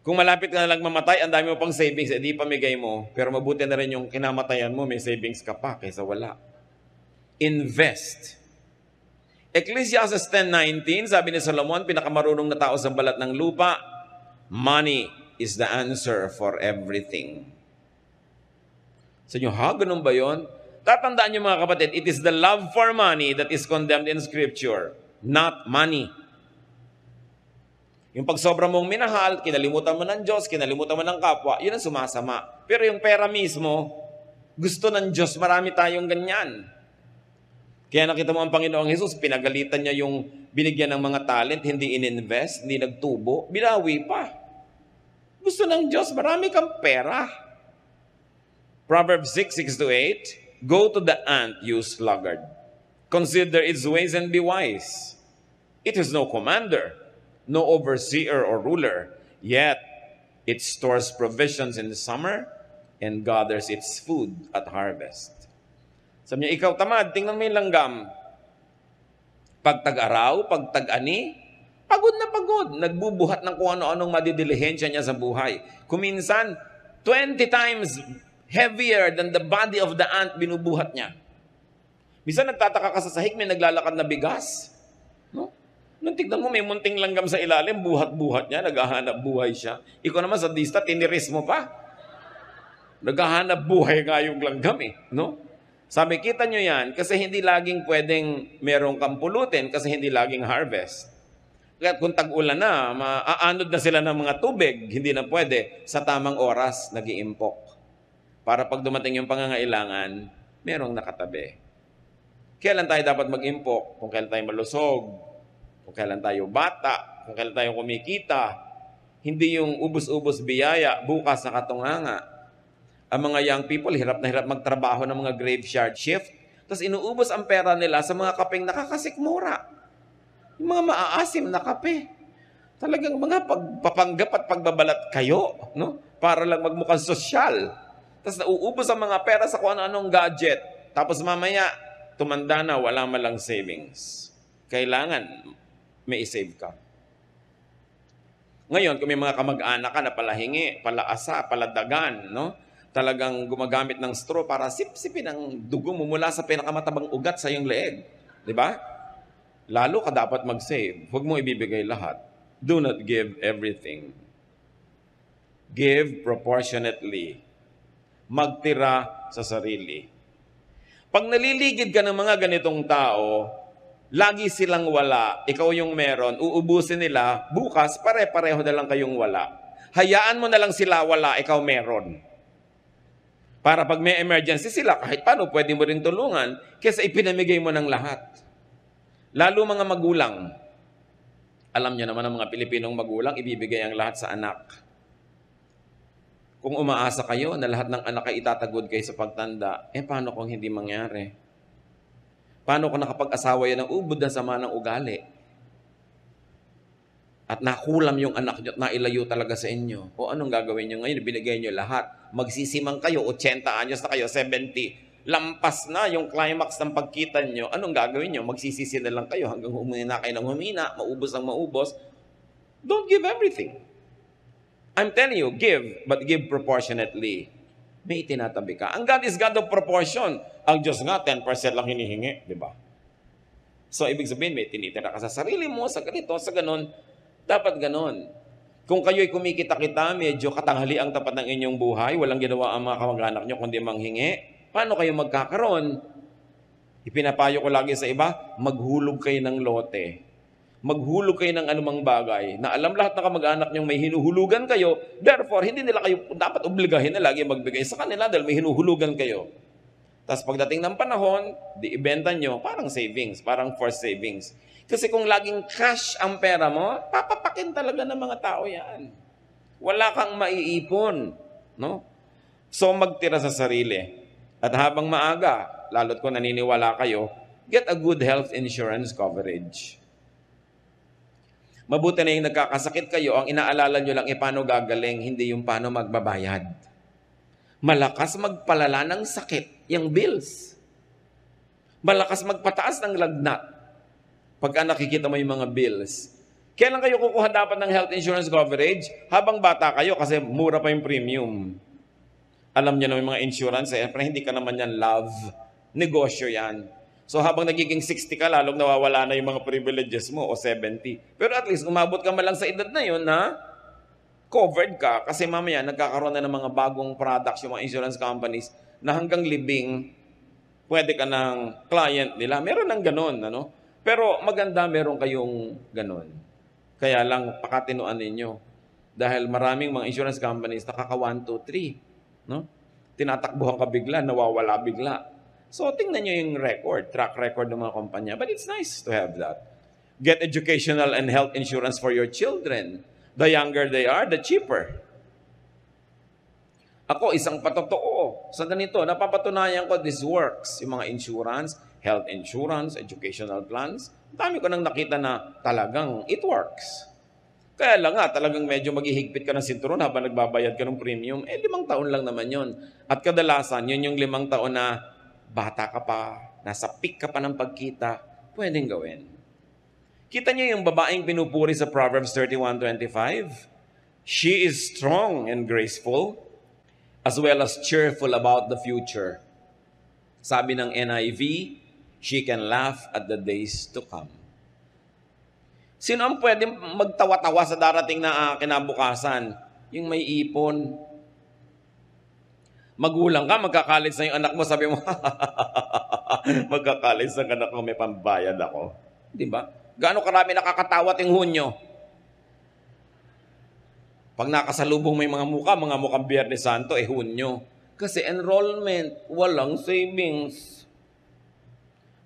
Kung malapit ka na lang mamatay, ang dami mo pang savings, edi pamigay mo. Pero mabuti na rin yung kinamatayan mo, may savings ka pa kaysa wala. Invest. Ecclesiastes 10:19, sabi ni Solomon, pinakamarunong na tao sa balat ng lupa, money is the answer for everything. Sa inyo, ganun ba yun? Tatandaan niyo mga kapatid, it is the love for money that is condemned in Scripture, not money. Yung pag sobra mong minahal, kinalimutan mo ng Diyos, kinalimutan mo ng kapwa, yun ang sumasama. Pero yung pera mismo, gusto ng Diyos, marami tayong ganyan. Kaya nakita mo ang Panginoong Jesus, pinagalitan niya yung binigyan ng mga talent, hindi ininvest, hindi nagtubo, binawi pa. Gusto ng Diyos, marami kang pera. Proverbs 6:6-8, go to the ant, you sluggard. Consider its ways and be wise. It has no commander, no overseer or ruler, yet it stores provisions in the summer and gathers its food at harvest. Sabi niya, ikaw tamad, tingnan mo yung langgam. Pag tag-araw, pag tag-ani, pagod na pagod. Nagbubuhat ng kung ano-anong madidilihensya niya sa buhay. Kuminsan, 20 times heavier than the body of the ant binubuhat niya. Minsan nagtataka ka sa sahig, may naglalakad na bigas. No? Nung tignan mo, may munting langgam sa ilalim, buhat-buhat niya, naghahanap buhay siya. Ikaw naman sa dista, tiniris mo pa. Naghahanap buhay nga yung langgam eh. No? Sabi, kita nyo yan, kasi hindi laging pwedeng merong kampulutin, kasi hindi laging harvest. Kaya kung tag-ulan na, maaanod na sila ng mga tubig, hindi na pwede. Sa tamang oras, nag-iimpok. Para pag dumating yung pangangailangan, merong nakatabi. Kailan tayo dapat mag-impok? Kung kailan tayo malusog, kung kailan tayo bata, kung kailan tayo kumikita, hindi yung ubos-ubos biyaya, bukas na katunganga. Ang mga young people, hirap na hirap magtrabaho ng mga graveyard shift, tapos inuubos ang pera nila sa mga kapeng nakakasikmura. Yung mga maaasim na kape. Talagang mga pagpapanggap at pagbabalat kayo, no? Para lang magmukhang sosyal. Tapos nauubos ang mga pera sa kung ano-anong gadget. Tapos mamaya, tumanda na, wala malang savings. Kailangan may i-save ka. Ngayon, kung may mga kamag-anak ka na palahingi, palaasa, paladagan, no? Talagang gumagamit ng straw para sipsipin ang dugo mo mula sa pinakamatabang ugat sa iyong leeg. Di ba? Lalo ka dapat mag-save. Huwag mo ibibigay lahat. Do not give everything. Give proportionately. Magtira sa sarili. Pag naliligid ka ng mga ganitong tao, lagi silang wala, ikaw yung meron, uubusin nila, bukas pare-pareho na lang kayong wala. Hayaan mo na lang sila wala, ikaw meron. Para pag may emergency sila, kahit paano pwede mo rin tulungan, kaysa ipinamigay mo ng lahat. Lalo mga magulang. Alam niyo naman ang mga Pilipinong magulang, ibibigay ang lahat sa anak. Kung umaasa kayo na lahat ng anak ay itatagod kayo sa pagtanda, paano kung hindi mangyari? Paano kung nakapag-asawa yan ng ubod na sama ng ugali? At nakulam yung anak nyo at nailayo talaga sa inyo. O anong gagawin nyo ngayon? Binigay nyo lahat. Magsisimang kayo, 80 anyos na kayo, 70. Lampas na yung climax ng pagkita nyo. Anong gagawin nyo? Magsisisi na lang kayo hanggang humina kayo ng humina, maubos ang maubos. Don't give everything. I'm telling you, give, but give proportionately. May itinatabi ka. Ang God is God of proportion. Ang Diyos nga, 10% lang hinihingi. Di ba? So, ibig sabihin, may tinitira ka sa sarili mo, sa ganito, sa ganon. Dapat ganon. Kung kayo'y kumikita-kita, medyo katanghali ang tapat ng inyong buhay, walang ginawa ang mga kamag-anak nyo kundi manghingi, paano kayo magkakaroon? Ipinapayo ko lagi sa iba, maghulog kayo ng lote. Maghulog kayo ng anumang bagay na alam lahat ng kamag-anak nyong may hinuhulugan kayo, therefore, hindi nila kayo dapat obligahin na lagi magbigay sa kanila dahil may hinuhulugan kayo. Tapos pagdating ng panahon, di ibenta nyo, parang savings, parang forced savings. Kasi kung laging cash ang pera mo, papapakin talaga ng mga tao yan. Wala kang maiipon. No? So magtira sa sarili. At habang maaga, lalo't kung naniniwala kayo, get a good health insurance coverage. Mabuti na yung nagkakasakit kayo, ang inaalala nyo lang paano gagaling, hindi yung paano magbabayad. Malakas magpalala ng sakit, yung bills. Malakas magpataas ng lagnat. Pagka nakikita mo yung mga bills. Kailan kayo kukuha dapat ng health insurance coverage? Habang bata kayo kasi mura pa yung premium. Alam niyo na yung mga insurance, pero hindi ka naman yan love. Negosyo yan. So habang nagiging 60 ka, lalong nawawala na yung mga privileges mo o 70. Pero at least umabot ka man lang sa edad na yun na covered ka kasi mamaya nagkakaroon na ng mga bagong products yung mga insurance companies na hanggang libing pwede ka ng client nila. Meron ng ganun, ano? Pero maganda meron kayong ganun. Kaya lang pakatinuan ninyo. Dahil maraming mga insurance companies nakaka 1, 2, 3. No? Tinatakbuhan ka bigla, nawawala bigla. So tingnan nyo yung track record ng mga kumpanya. But it's nice to have that. Get educational and health insurance for your children. The younger they are, the cheaper. Ako, isang patotoo. Sa ganito, napapatunayan ko this works. Yung mga insurance, health insurance, educational plans. Dami ko nang nakita na talagang it works. Kaya lang nga, talagang medyo maghihigpit ka ng sinturon habang nagbabayad ka ng premium. 5 taon lang naman yun. At kadalasan, yun yung 5 taon na bata ka pa, nasa peak ka pa ng pagkita, pwedeng gawin. Kita niyo yung babaeng pinupuri sa Proverbs 31:25? She is strong and graceful, as well as cheerful about the future. Sabi ng NIV, she can laugh at the days to come. Sino ang pwedeng magtawa-tawa sa darating na kinabukasan? Yung may ipon. Magulang ka, magkakalis na yung anak mo, sabi mo, magkakalis na anak ko, may pambayad ako. Di ba? Gaano karami nakakatawa ting Hunyo? Pag nakasalubong may mga mukhang Biyernes Santo, Hunyo. Kasi enrollment, walang savings.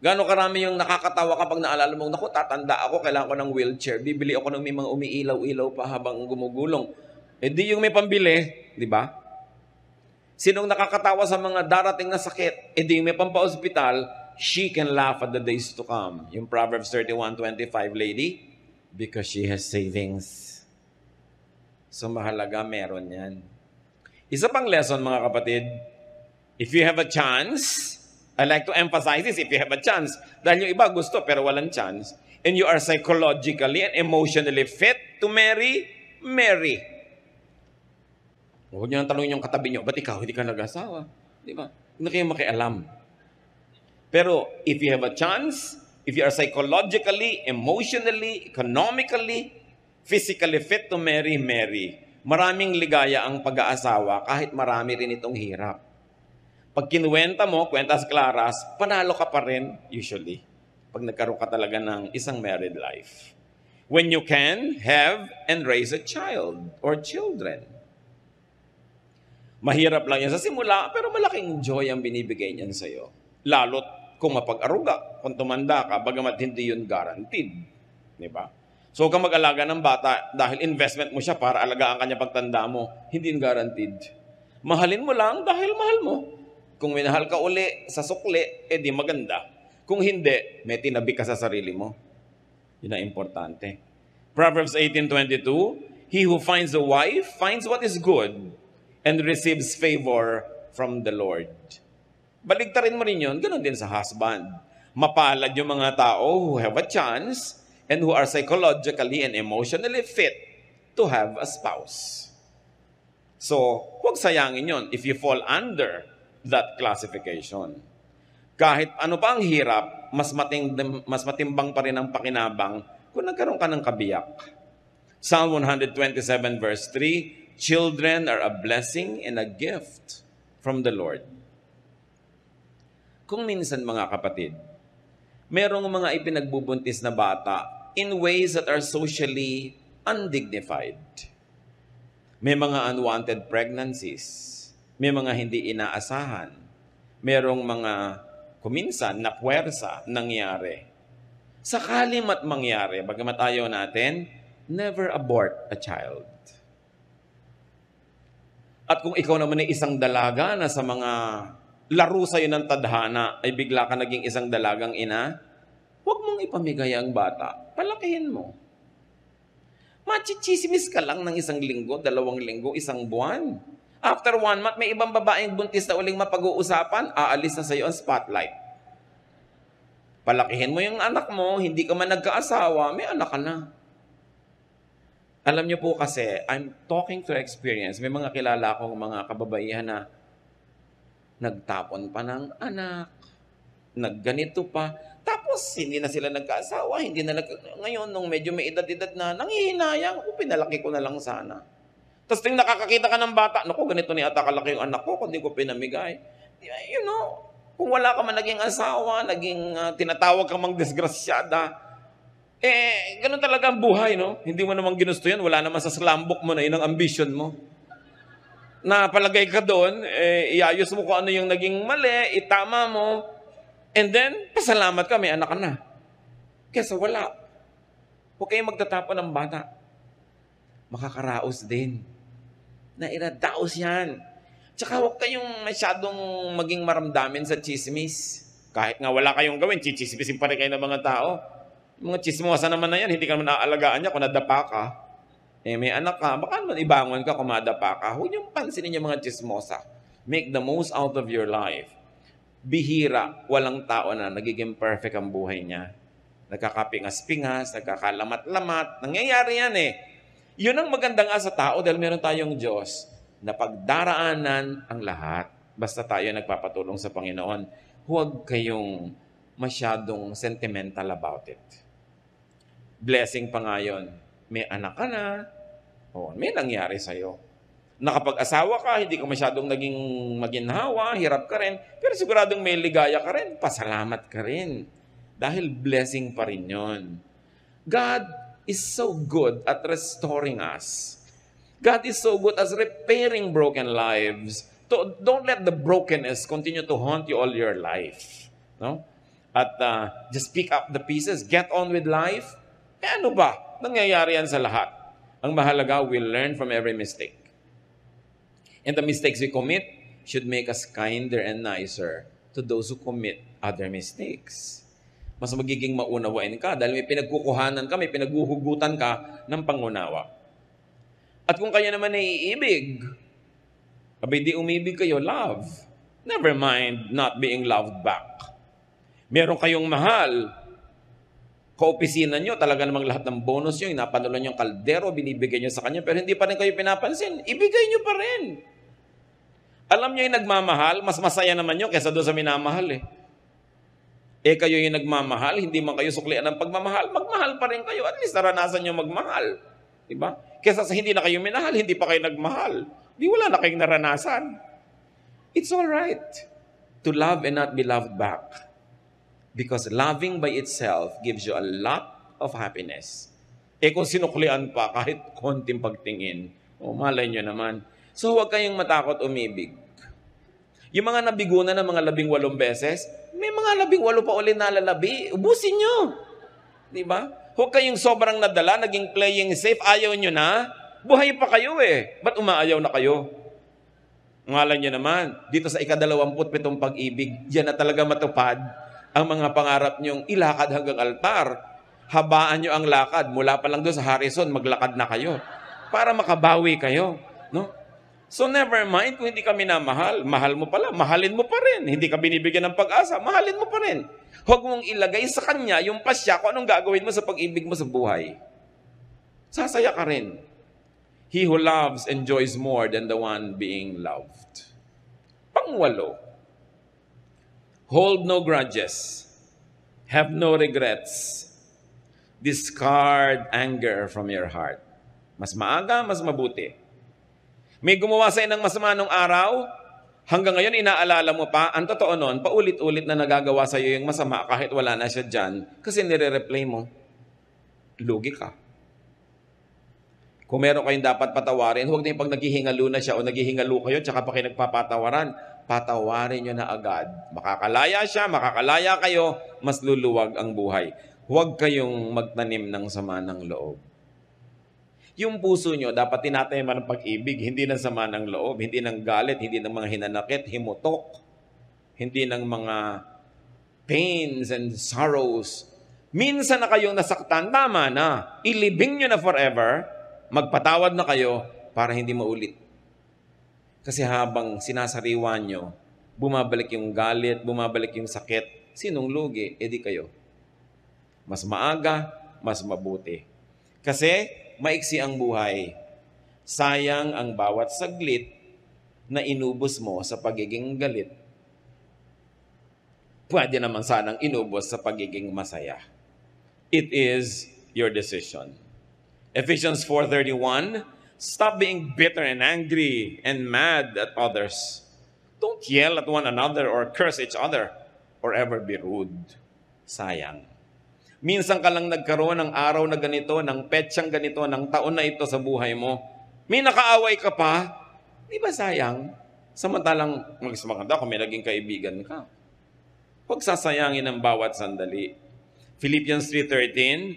Gaano karami yung nakakatawa kapag naalala mo, naku, tatanda ako, kailangan ko ng wheelchair. Bibili ako ng may mga umiilaw-ilaw pa habang gumugulong. Di yung may pambili, di ba? Sinong nakakatawa sa mga darating na sakit, di yung may pampa-hospital, she can laugh at the days to come. Yung Proverbs 31:25 lady, because she has savings. So mahalaga, meron yan. Isa pang lesson mga kapatid, if you have a chance, I like to emphasize this, if you have a chance, dahil yung iba gusto pero walang chance, and you are psychologically and emotionally fit to marry, Marry. Huwag niyo nang tanongin yung katabi niyo, ba't ikaw hindi ka nag-asawa? Di ba? Hindi kayo makialam. Pero if you have a chance, if you are psychologically, emotionally, economically, physically fit to marry, marry. Maraming ligaya ang pag-aasawa kahit marami rin itong hirap. Pag kinuwenta mo, kwentas klaras, panalo ka pa rin usually. Pag nagkaroon ka talaga ng isang married life. When you can have and raise a child or children. Mahirap lang yan sa simula, pero malaking joy ang binibigay niyan sa'yo. Lalo't kung mapag-aruga, kung tumanda ka, bagamat hindi yun guaranteed. Di ba? So, kung mag-alaga ng bata, dahil investment mo siya para alagaan kanya pagtanda mo, hindi yun guaranteed. Mahalin mo lang dahil mahal mo. Kung minahal ka uli sa sukli, edi maganda. Kung hindi, may tinabi ka sa sarili mo. Yun ang importante. Proverbs 18:22, he who finds a wife finds what is good and receives favor from the Lord. Baligtarin mo rin yun, ganun din sa husband. Mapalad yung mga tao who have a chance and who are psychologically and emotionally fit to have a spouse. So, huwag sayangin yun if you fall under that classification. Kahit ano pa ang hirap, mas matimbang pa rin ang pakinabang kung nagkaroon ka ng kabiyak. Psalm 127 verse 3, children are a blessing and a gift from the Lord. Kung minsan mga kapatid, merong mga ipinagbubuntis na bata in ways that are socially undignified. May mga unwanted pregnancies. May mga hindi inaasahan. Merong mga kuminsan na puwersa nangyari. Sakali mat mangyari, bagamat ayaw natin, never abort a child. At kung ikaw naman ay isang dalaga na sa mga laro sa'yo ng tadhana ay bigla ka naging isang dalagang ina, huwag mong ipamigay ang bata. Palakihin mo. Machichismis ka lang ng 1 linggo, 2 linggo, 1 buwan. After 1 month, may ibang babaeng buntis na uling mapag-uusapan, aalis na sa'yo ang spotlight. Palakihin mo yung anak mo, hindi ka man nagkaasawa, may anak ka na. Alam niyo po kasi, I'm talking to experience. May mga kilala akong mga kababaihan na nagtapon pa ng anak, nagganito pa, tapos hindi na sila nagkaasawa, ngayon nung medyo may edad-edad na, nanghihinayang, pinalaki ko na lang sana. Tapos ting nakakakita ka ng bata, naku, ganito ni ata kalaki yung anak ko, kundi ko pinamigay. You know, kung wala ka man naging asawa, tinatawag ka mang disgrasyada, ganun talaga ang buhay, no? Hindi mo namang ginusto yan, wala naman sa slumbook mo na yun ang ambition mo. Napalagay ka doon, iayos mo kung ano yung naging mali, itama mo, and then, pasalamat ka, may anak ka na. Kesa wala. Huwag kayong magtatapon ng bata. Makakaraos din. Nairadaos yan. Tsaka huwag kayong masyadong maging maramdamin sa chismis. Kahit nga wala kayong gawin, chichismisin pa rin kayo ng mga tao. Mga chismosa naman na yan, hindi ka naman naaalagaan niya kung nadapa ka. May anak ka, baka naman ibangon ka kung madapa ka. Huwag niyong pansinin yung mga chismosa. Make the most out of your life. Bihira, walang tao na nagiging perfect ang buhay niya. Nagkakapingas-pingas, nagkakalamat-lamat. Nangyayari yan eh. Yun ang maganda nga sa tao dahil meron tayong Diyos na pagdaraanan ang lahat. Basta tayo nagpapatulong sa Panginoon. Huwag kayong masyadong sentimental about it. Blessing pa nga yun. May anak ka na, may nangyari sa'yo. Nakapag-asawa ka, hindi ka masyadong naging maginhawa, hirap ka rin, pero siguradong may ligaya ka rin, pasalamat ka rin. Dahil blessing pa rin yun. God is so good at restoring us. God is so good at repairing broken lives. Don't let the brokenness continue to haunt you all your life. No? At just pick up the pieces, get on with life. Ano ba? Nangyayari yan sa lahat. Ang mahalaga, we'll learn from every mistake. And the mistakes we commit should make us kinder and nicer to those who commit other mistakes. Mas magiging maunawain ka dahil may pinagkukuhanan ka, may pinaghuhugutan ka ng pangunawa. At kung kanya naman naiibig, abay di umibig kayo, love. Never mind not being loved back. Meron kayong mahal, Kaopisina nyo, talaga namang lahat ng bonus nyo, inapanulan nyo yung kaldero, binibigay nyo sa kanya, pero hindi pa rin kayo pinapansin. Ibigay nyo pa rin. Alam nyo yung nagmamahal, mas masaya naman nyo kaysa doon sa minamahal eh. Eh kayo yung nagmamahal, hindi man kayo suklian ng pagmamahal, magmahal pa rin kayo. At least naranasan nyo magmahal. Diba? Kaysa sa hindi na kayo minahal, hindi pa kayo nagmahal. Di wala na kayong naranasan. It's all right to love and not be loved back. Because loving by itself gives you a lot of happiness. Eh kung sinuklian pa, kahit konting pagtingin, malay nyo naman. So huwag kayong matakot umibig. Yung mga nabigo na ng mga 18 beses, may mga 18 pa ulit nalalabi. Ubusin nyo. Diba? Huwag kayong sobrang nadala, naging playing safe, ayaw nyo na. Buhay pa kayo eh. Ba't umaayaw na kayo? Ngalan nyo naman, dito sa ika-27 pag-ibig, yan na talaga matupad ang mga pangarap nyong ilakad hanggang altar. Habaan nyo ang lakad. Mula pa lang doon sa Harrison, maglakad na kayo. Para makabawi kayo. No? So never mind kung hindi ka minamahal. Mahal mo pala, mahalin mo pa rin. Hindi ka binibigyan ng pag-asa, mahalin mo pa rin. Huwag mong ilagay sa kanya yung pasya kung anong gagawin mo sa pag-ibig mo sa buhay. Sasaya ka rin. He who loves enjoys more than the one being loved. Pangwalo. Hold no grudges. Have no regrets. Discard anger from your heart. Mas maaga, mas mabuti. May gumawa sa'yo ng masama nung araw, hanggang ngayon inaalala mo pa, ang totoo nun, paulit-ulit na nagagawa sa'yo yung masama kahit wala na siya dyan, kasi nire-replay mo. Lugi ka. Kung meron kayong dapat patawarin, huwag na yung pag naghihingalo na siya o naghihingalo kayo, tsaka pa kayo nagpapatawaran, patawarin nyo na agad. Makakalaya siya, makakalaya kayo, mas luluwag ang buhay. Huwag kayong magtanim ng sama ng loob. Yung puso nyo, dapat tinatayaman ng pag-ibig, hindi ng sama ng loob, hindi ng galit, hindi ng mga hinanakit, himutok, hindi ng mga pains and sorrows. Minsan na kayong nasaktan, tama na. Ilibing nyo na forever, magpatawad na kayo para hindi maulit. Kasi habang sinasariwa nyo, bumabalik yung galit, bumabalik yung sakit, sinong lugi? Edi kayo. Mas maaga, mas mabuti. Kasi maiksi ang buhay. Sayang ang bawat saglit na inubos mo sa pagiging galit. Pwede naman sanang inubos sa pagiging masaya. It is your decision. Ephesians 4:31, stop being bitter and angry and mad at others. Don't yell at one another or curse each other or ever be rude. Sayang. Minsan ka lang nagkaroon ng araw na ganito, ng petsang ganito, ng taon na ito sa buhay mo. May nakaaway ka pa, di ba sayang? Samantalang maganda kung may naging kaibigan ka. Huwag sasayangin ang bawat sandali. Philippians 3:13,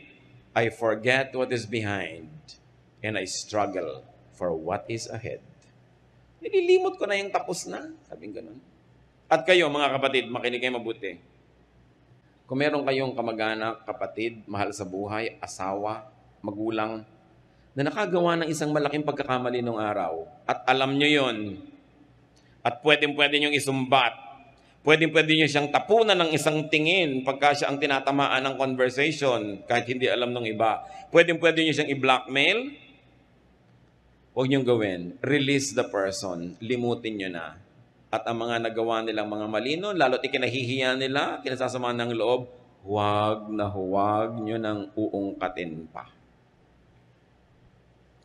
I forget what is behind and I struggle for what is ahead. Nililimot ko na yung tapos na. Sabing ganun. At kayo, mga kapatid, makinig kayo mabuti. Kung meron kayong kamag-anak, kapatid, mahal sa buhay, asawa, magulang, na nakagawa ng isang malaking pagkakamali nung araw, at alam nyo yon, at pwedeng-pwede nyong isumbat, pwedeng-pwede nyo siyang tapunan ng isang tingin pagka siya ang tinatamaan ng conversation, kahit hindi alam ng iba. Pwedeng-pwede nyo siyang i-blackmail. Huwag nyong gawin. Release the person. Limutin nyo na. At ang mga nagawa nilang mga malino, lalo't ikinahihiya nila, kinasasama ng loob, huwag nyo nang uungkatin pa.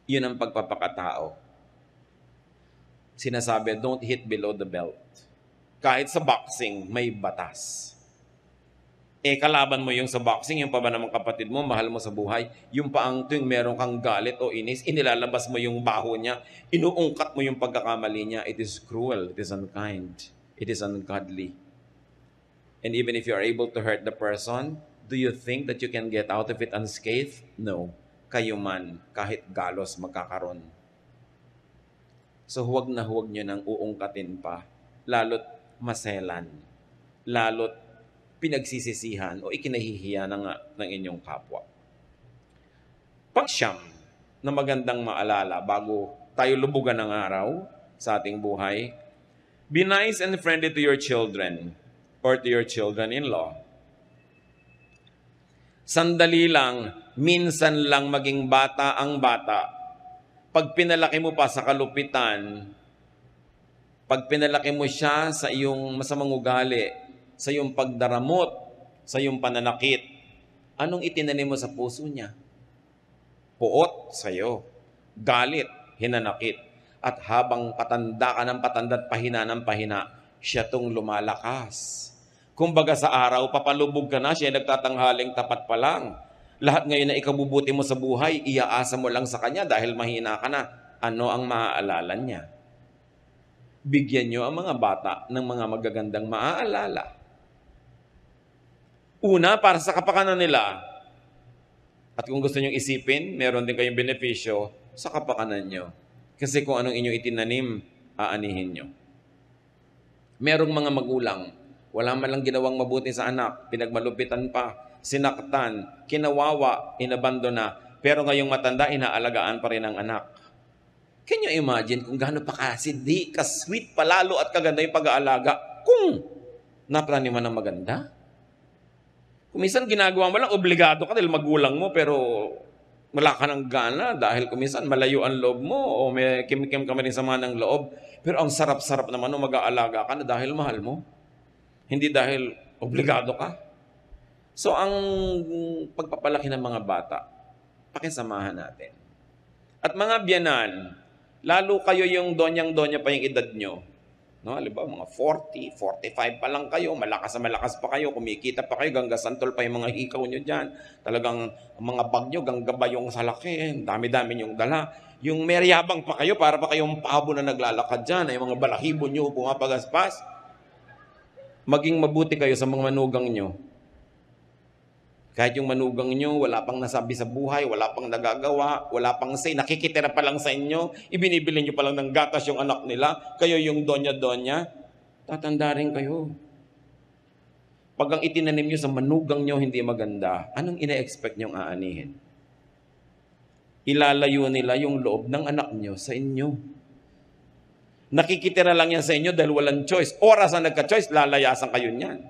Yun ang pagpapakatao. Sinasabi, don't hit below the belt. Kahit sa boxing, may batas. Kalaban mo yung sa boxing, yung pa ba namang kapatid mo, mahal mo sa buhay, yung pa ang tuwing meron kang galit o inis, inilalabas mo yung baho niya, inuungkat mo yung pagkakamali niya, it is cruel, it is unkind, it is ungodly. And even if you are able to hurt the person, do you think that you can get out of it unscathed? No. Kayo man, kahit galos magkakaroon. So huwag nyo nang uungkatin pa, lalo't maselan, lalot pinagsisisihan o ikinahihiya ng inyong kapwa. Pangsyam na magandang maalala bago tayo lubugan ng araw sa ating buhay, be nice and friendly to your children or to your children-in-law. Sandali lang, minsan lang maging bata ang bata. Pag pinalaki mo pa sa kalupitan, pag pinalaki mo siya sa iyong masamang ugali, sa iyong pagdaramot, sa iyong pananakit, anong itinanim mo sa puso niya? Puot sa'yo, galit, hinanakit. At habang patanda ka ng patanda at pahina ng pahina, siya tong lumalakas. Kumbaga sa araw, papalubog ka na, siya nagtatanghaling tapat pa lang. Lahat ngayon na ikabubuti mo sa buhay, iaasa mo lang sa kanya dahil mahina ka na. Ano ang maaalala niya? Bigyan niyo ang mga bata ng mga magagandang maaalala. Una, para sa kapakanan nila. At kung gusto niyo isipin, meron din kayong benepisyo sa kapakanan niyo. Kasi kung anong inyong itinanim, aanihin niyo. Merong mga magulang, wala man lang ginawang mabuti sa anak, pinagmalupitan pa, sinaktan, kinawawa, inabandona, pero ngayong matanda, inaalagaan pa rin ang anak. Can you imagine kung gaano pa kasindi, ka-sweet palalo at kaganda yung pag-aalaga kung naplaniman ng maganda? Kung minsan ginagawa mo lang, obligado ka dahil magulang mo, pero wala ka ng gana dahil kung minsan malayo ang loob mo o may kim-kim ka rin sama ng loob. Pero ang sarap-sarap naman nung mag-aalaga ka na dahil mahal mo. Hindi dahil obligado ka. So, ang pagpapalaki ng mga bata, pakisamahan natin. At mga biyanan, lalo kayo yung donyang-donya pa yung edad nyo. No, halimbawa, mga 40, 45 pa lang kayo, malakas na malakas pa kayo, kumikita pa kayo, ganggasantol pa yung mga hikaw nyo dyan. Talagang mga bag nyo, ganggaba yung salaki, dami-dami yung dala. Yung meryabang pa kayo, para pa kayong pabo na naglalakad dyan, ay mga balahibo nyo, pumapagaspas. Maging mabuti kayo sa mga manugang nyo. Kahit yung manugang nyo, wala pang nasabi sa buhay, wala pang nagagawa, wala pang say, nakikitira pa lang sa inyo, ibinibili nyo pa lang ng gatas yung anak nila, kayo yung donya-donya, tatanda rin kayo. Pag ang itinanim nyo sa manugang nyo hindi maganda, anong ina-expect nyong aanihin? Ilalayo nila yung loob ng anak nyo sa inyo. Nakikitira lang yan sa inyo dahil walang choice. Oras na nagka-choice, lalayasan kayo niyan.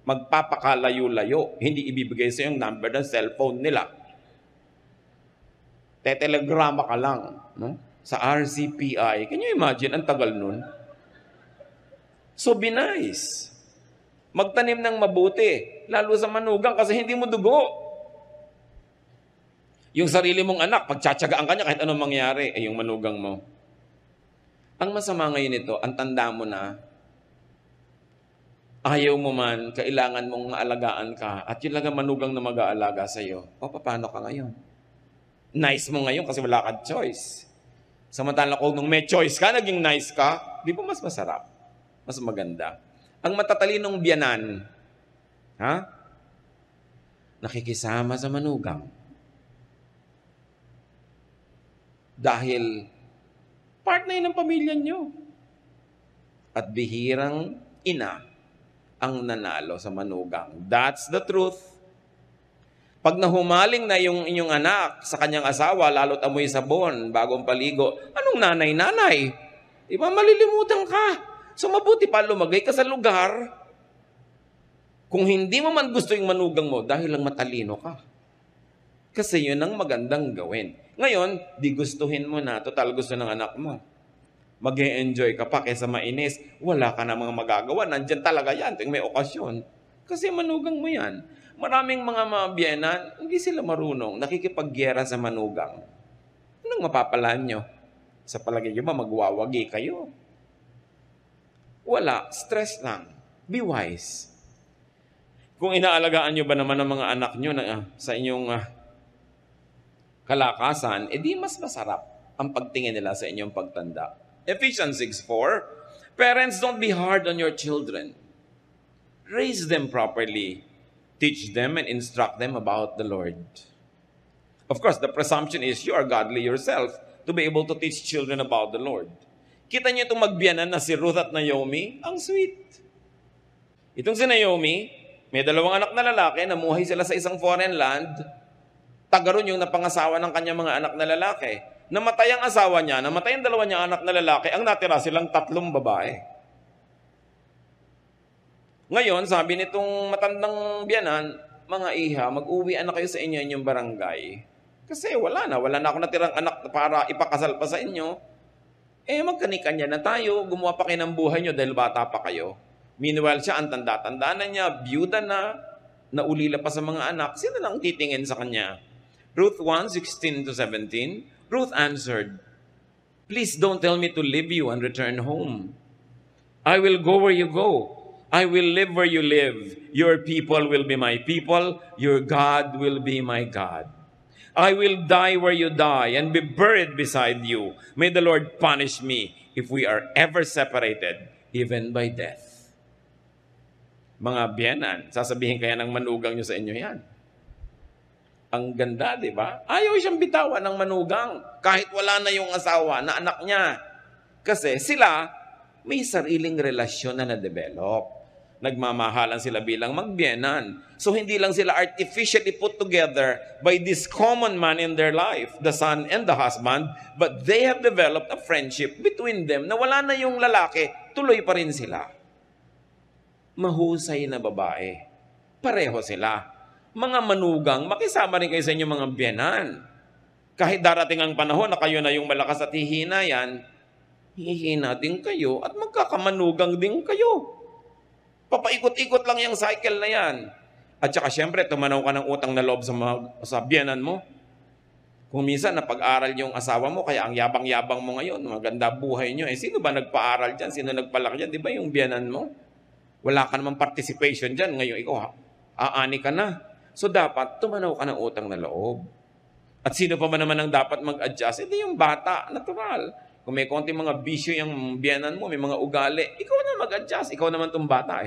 Magpapakalayo-layo, hindi ibibigay sa yung number ng cellphone nila. Tetelegrama ka lang, no? Sa RCPI. Can you imagine? Ang tagal nun. So, be nice. Magtanim ng mabuti, lalo sa manugang kasi hindi mo dugo. Yung sarili mong anak, pagtsatsagaan ka niya kahit anong mangyari, yung manugang mo. Ang masama ngayon ito, ang tanda mo na, ayaw mo man, kailangan mong maalagaan ka, at yun lang ang manugang na mag-aalaga sa'yo. O, paano ka ngayon? Nice mo ngayon kasi wala kang choice. Samantala kung nung may choice ka, naging nice ka, di ba mas masarap? Mas maganda. Ang matatalinong biyanan, nakikisama sa manugang. Dahil part na yun ng pamilya nyo. At bihirang ina ang nanalo sa manugang. That's the truth. Pag nahumaling na yung inyong anak sa kanyang asawa, lalo't amoy sabon, bagong paligo, anong nanay-nanay? Diba, malilimutan ka. So mabuti pa lumagay ka sa lugar. Kung hindi mo man gusto yung manugang mo, dahil lang matalino ka. Kasi yun ang magandang gawin. Ngayon, di gustuhin mo na, total gusto ng anak mo. Mag-e-enjoy ka pa kaysa mainis, wala ka na mga magagawa. Nandyan talaga yan, tuwing may okasyon. Kasi manugang mo yan. Maraming mga mabiyenan, hindi sila marunong, nakikipagyera sa manugang. Anong mapapalaan nyo? Sa palagay nyo ba, magwawagi kayo? Wala, stress lang. Be wise. Kung inaalagaan nyo ba naman ang mga anak nyo na, sa inyong kalakasan, edi mas masarap ang pagtingin nila sa inyong pagtanda. Ephesians 6:4, parents, don't be hard on your children. Raise them properly. Teach them and instruct them about the Lord. Of course, the presumption is you are godly yourself to be able to teach children about the Lord. Kita niyo itong magbiyanan na si Ruth at Naomi? Ang sweet. Itong si Naomi, may 2 anak na lalaki, namuhay sila sa isang foreign land. Tagaroon yung napangasawa ng kanyang mga anak na lalaki. Namatay ang asawa niya, namatay ang 2 niyang anak na lalaki, ang natira silang 3 babae. Ngayon, sabi nitong matandang biyanan, mga iha, mag-uwian na kayo sa inyong barangay. Kasi wala na ako natirang anak para ipakasal pa sa inyo. Magkanikanya na tayo, gumawa pa kayo ng buhay nyo dahil bata pa kayo. Meanwhile, siya, ang tanda-tanda na niya, byuda na, naulila pa sa mga anak, sino lang titingin sa kanya? Ruth 1:16-17, Ruth answered, "Please don't tell me to leave you and return home. I will go where you go. I will live where you live. Your people will be my people. Your God will be my God. I will die where you die and be buried beside you. May the Lord punish me if we are ever separated, even by death." Mga biyenan, sasabihin kaya ng manugang nyo sa inyo yan. Ang ganda, di ba? Ayaw siyang bitawan ng manugang kahit wala na yung asawa na anak niya. Kasi sila may sariling relasyon na na-develop. Nagmamahalan sila bilang magbiyenan. So hindi lang sila artificially put together by this common man in their life, the son and the husband, but they have developed a friendship between them na wala na yung lalaki, tuloy pa rin sila. Mahusay na babae. Pareho sila. Mga manugang, makisama rin kayo sa inyong mga biyenan. Kahit darating ang panahon na kayo na yung malakas at hihina yan, hihina din kayo at magkakamanugang din kayo. Papaikot-ikot lang yung cycle na yan. At saka syempre, tumanaw ka ng utang na loob sa biyenan mo. Kung minsan napag-aral yung asawa mo, kaya ang yabang-yabang mo ngayon, maganda buhay nyo. Sino ba nagpa-aral dyan? Sino nagpalaki dyan? Di ba yung biyenan mo? Wala ka namang participation dyan. Ngayon ikaw, aani ka na. So dapat, tumanaw ka ng utang na loob. At sino pa man naman ang dapat mag-adjust? Hindi yung bata, natural. Kung may konting mga bisyo yung biyanan mo, may mga ugali, ikaw na mag-adjust. Ikaw naman itong bata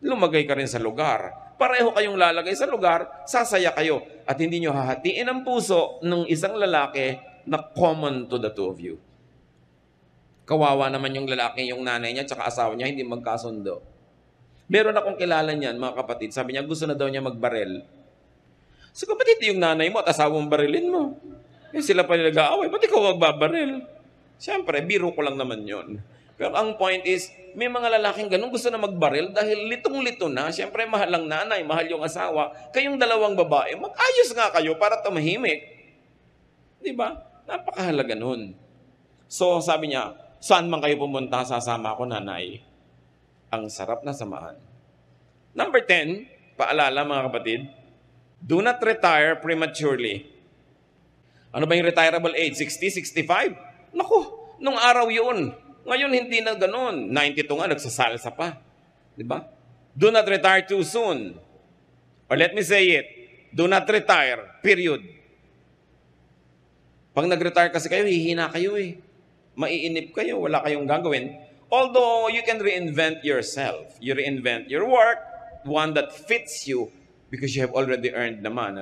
Lumagay ka rin sa lugar. Pareho kayong lalagay sa lugar, sasaya kayo. At hindi nyo hahatiin ang puso ng isang lalaki na common to the two of you. Kawawa naman yung lalaki, yung nanay niya, tsaka asawa niya, hindi magkasundo. Meron akong kilala niyan, mga kapatid. Sabi niya, gusto na daw niya magbarel. So, kapatid, yung nanay mo at asawang barilin mo. Sila pa nag-aaway. Ba't ikaw magbabaril? Siyempre, biro ko lang naman yon. Pero ang point is, may mga lalaking ganun gusto na magbaril dahil litong-lito na. Siyempre, mahal ang nanay, mahal yung asawa. Kayong dalawang babae, mag-ayos nga kayo para tumahimik. Di ba? Napakahalaga nun. So, sabi niya, saan man kayo pumunta, sasama ako, nanay. Ang sarap na samahan. Number 10, paalala mga kapatid, do not retire prematurely. Ano ba yung retirable age? 60, 65? Naku, nung araw yun. Ngayon hindi na ganun. 92 nga, nagsasalsa pa. Diba? Do not retire too soon. Or let me say it, do not retire, period. Pag nag-retire kasi kayo, hihina kayo Maiinip kayo, wala kayong gagawin. Although you can reinvent yourself. You reinvent your work, one that fits you because you have already earned naman.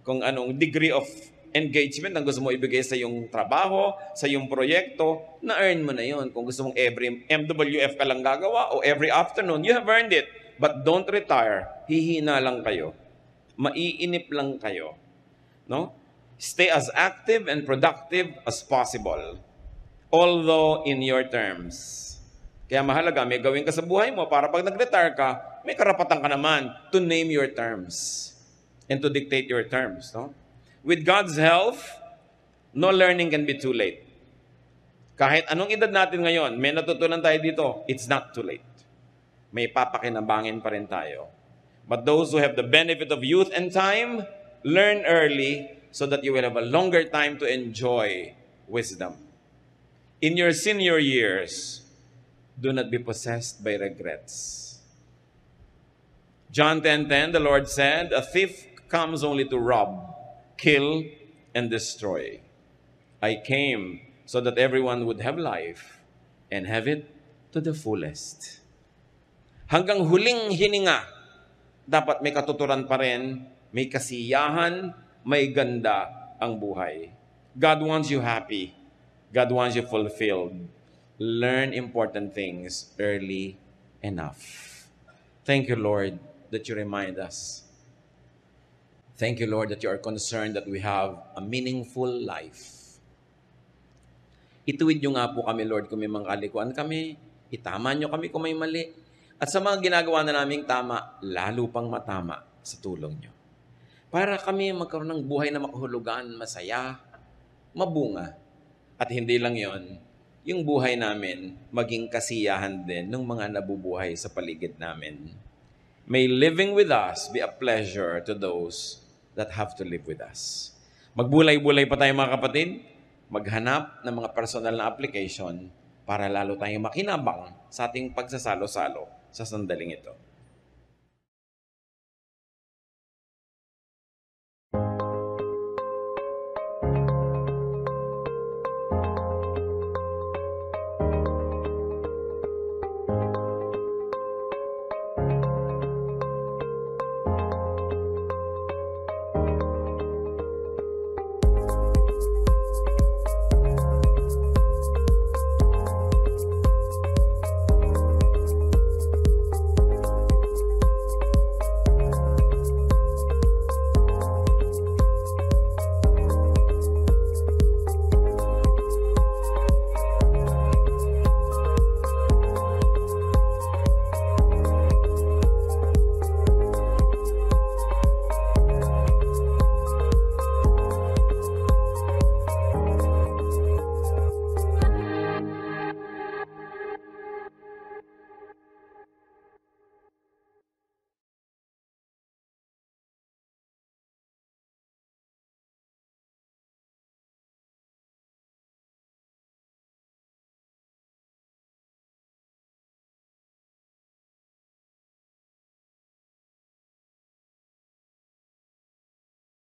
Kung anong degree of engagement ang gusto mo ibigay sa iyong trabaho, sa iyong proyekto, na-earn mo na yon. Kung gusto mong every MWF ka lang gagawa o every afternoon, you have earned it. But don't retire. Hihina lang kayo. Maiinip lang kayo. No? Stay as active and productive as possible. Although in your terms. Kaya mahalaga, may gawin ka sa buhay mo para pag nag-retire ka, may karapatan ka naman to name your terms and to dictate your terms. No? With God's help, no learning can be too late. Kahit anong edad natin ngayon, may natutunan tayo dito, it's not too late. May papakinabangin pa rin tayo. But those who have the benefit of youth and time, learn early so that you will have a longer time to enjoy wisdom. In your senior years, do not be possessed by regrets. John 10:10, the Lord said, "A thief comes only to rob, kill, and destroy. I came so that everyone would have life and have it to the fullest." Hanggang huling hininga, dapat may katuturan pa rin, may kasiyahan, may ganda ang buhay. God wants you happy. God wants you fulfilled. Learn important things early enough. Thank you, Lord, that you remind us. Thank you, Lord, that you are concerned that we have a meaningful life. Ituwid nyo nga po kami, Lord, kung may mga kalikuan kami. Itama nyo kami kung may mali. At sa mga ginagawa na naming tama, lalo pang matama. sa tulong nyo. Para kami magkaroon ng buhay na makahulugan, masaya, mabunga. At hindi lang yon, yung buhay namin maging kasiyahan din ng mga nabubuhay sa paligid namin. May living with us be a pleasure to those that have to live with us. Magbulay-bulay pa tayo mga kapatid, maghanap ng mga personal na application para lalo tayong makinabang sa ating pagsasalo-salo sa sandaling ito.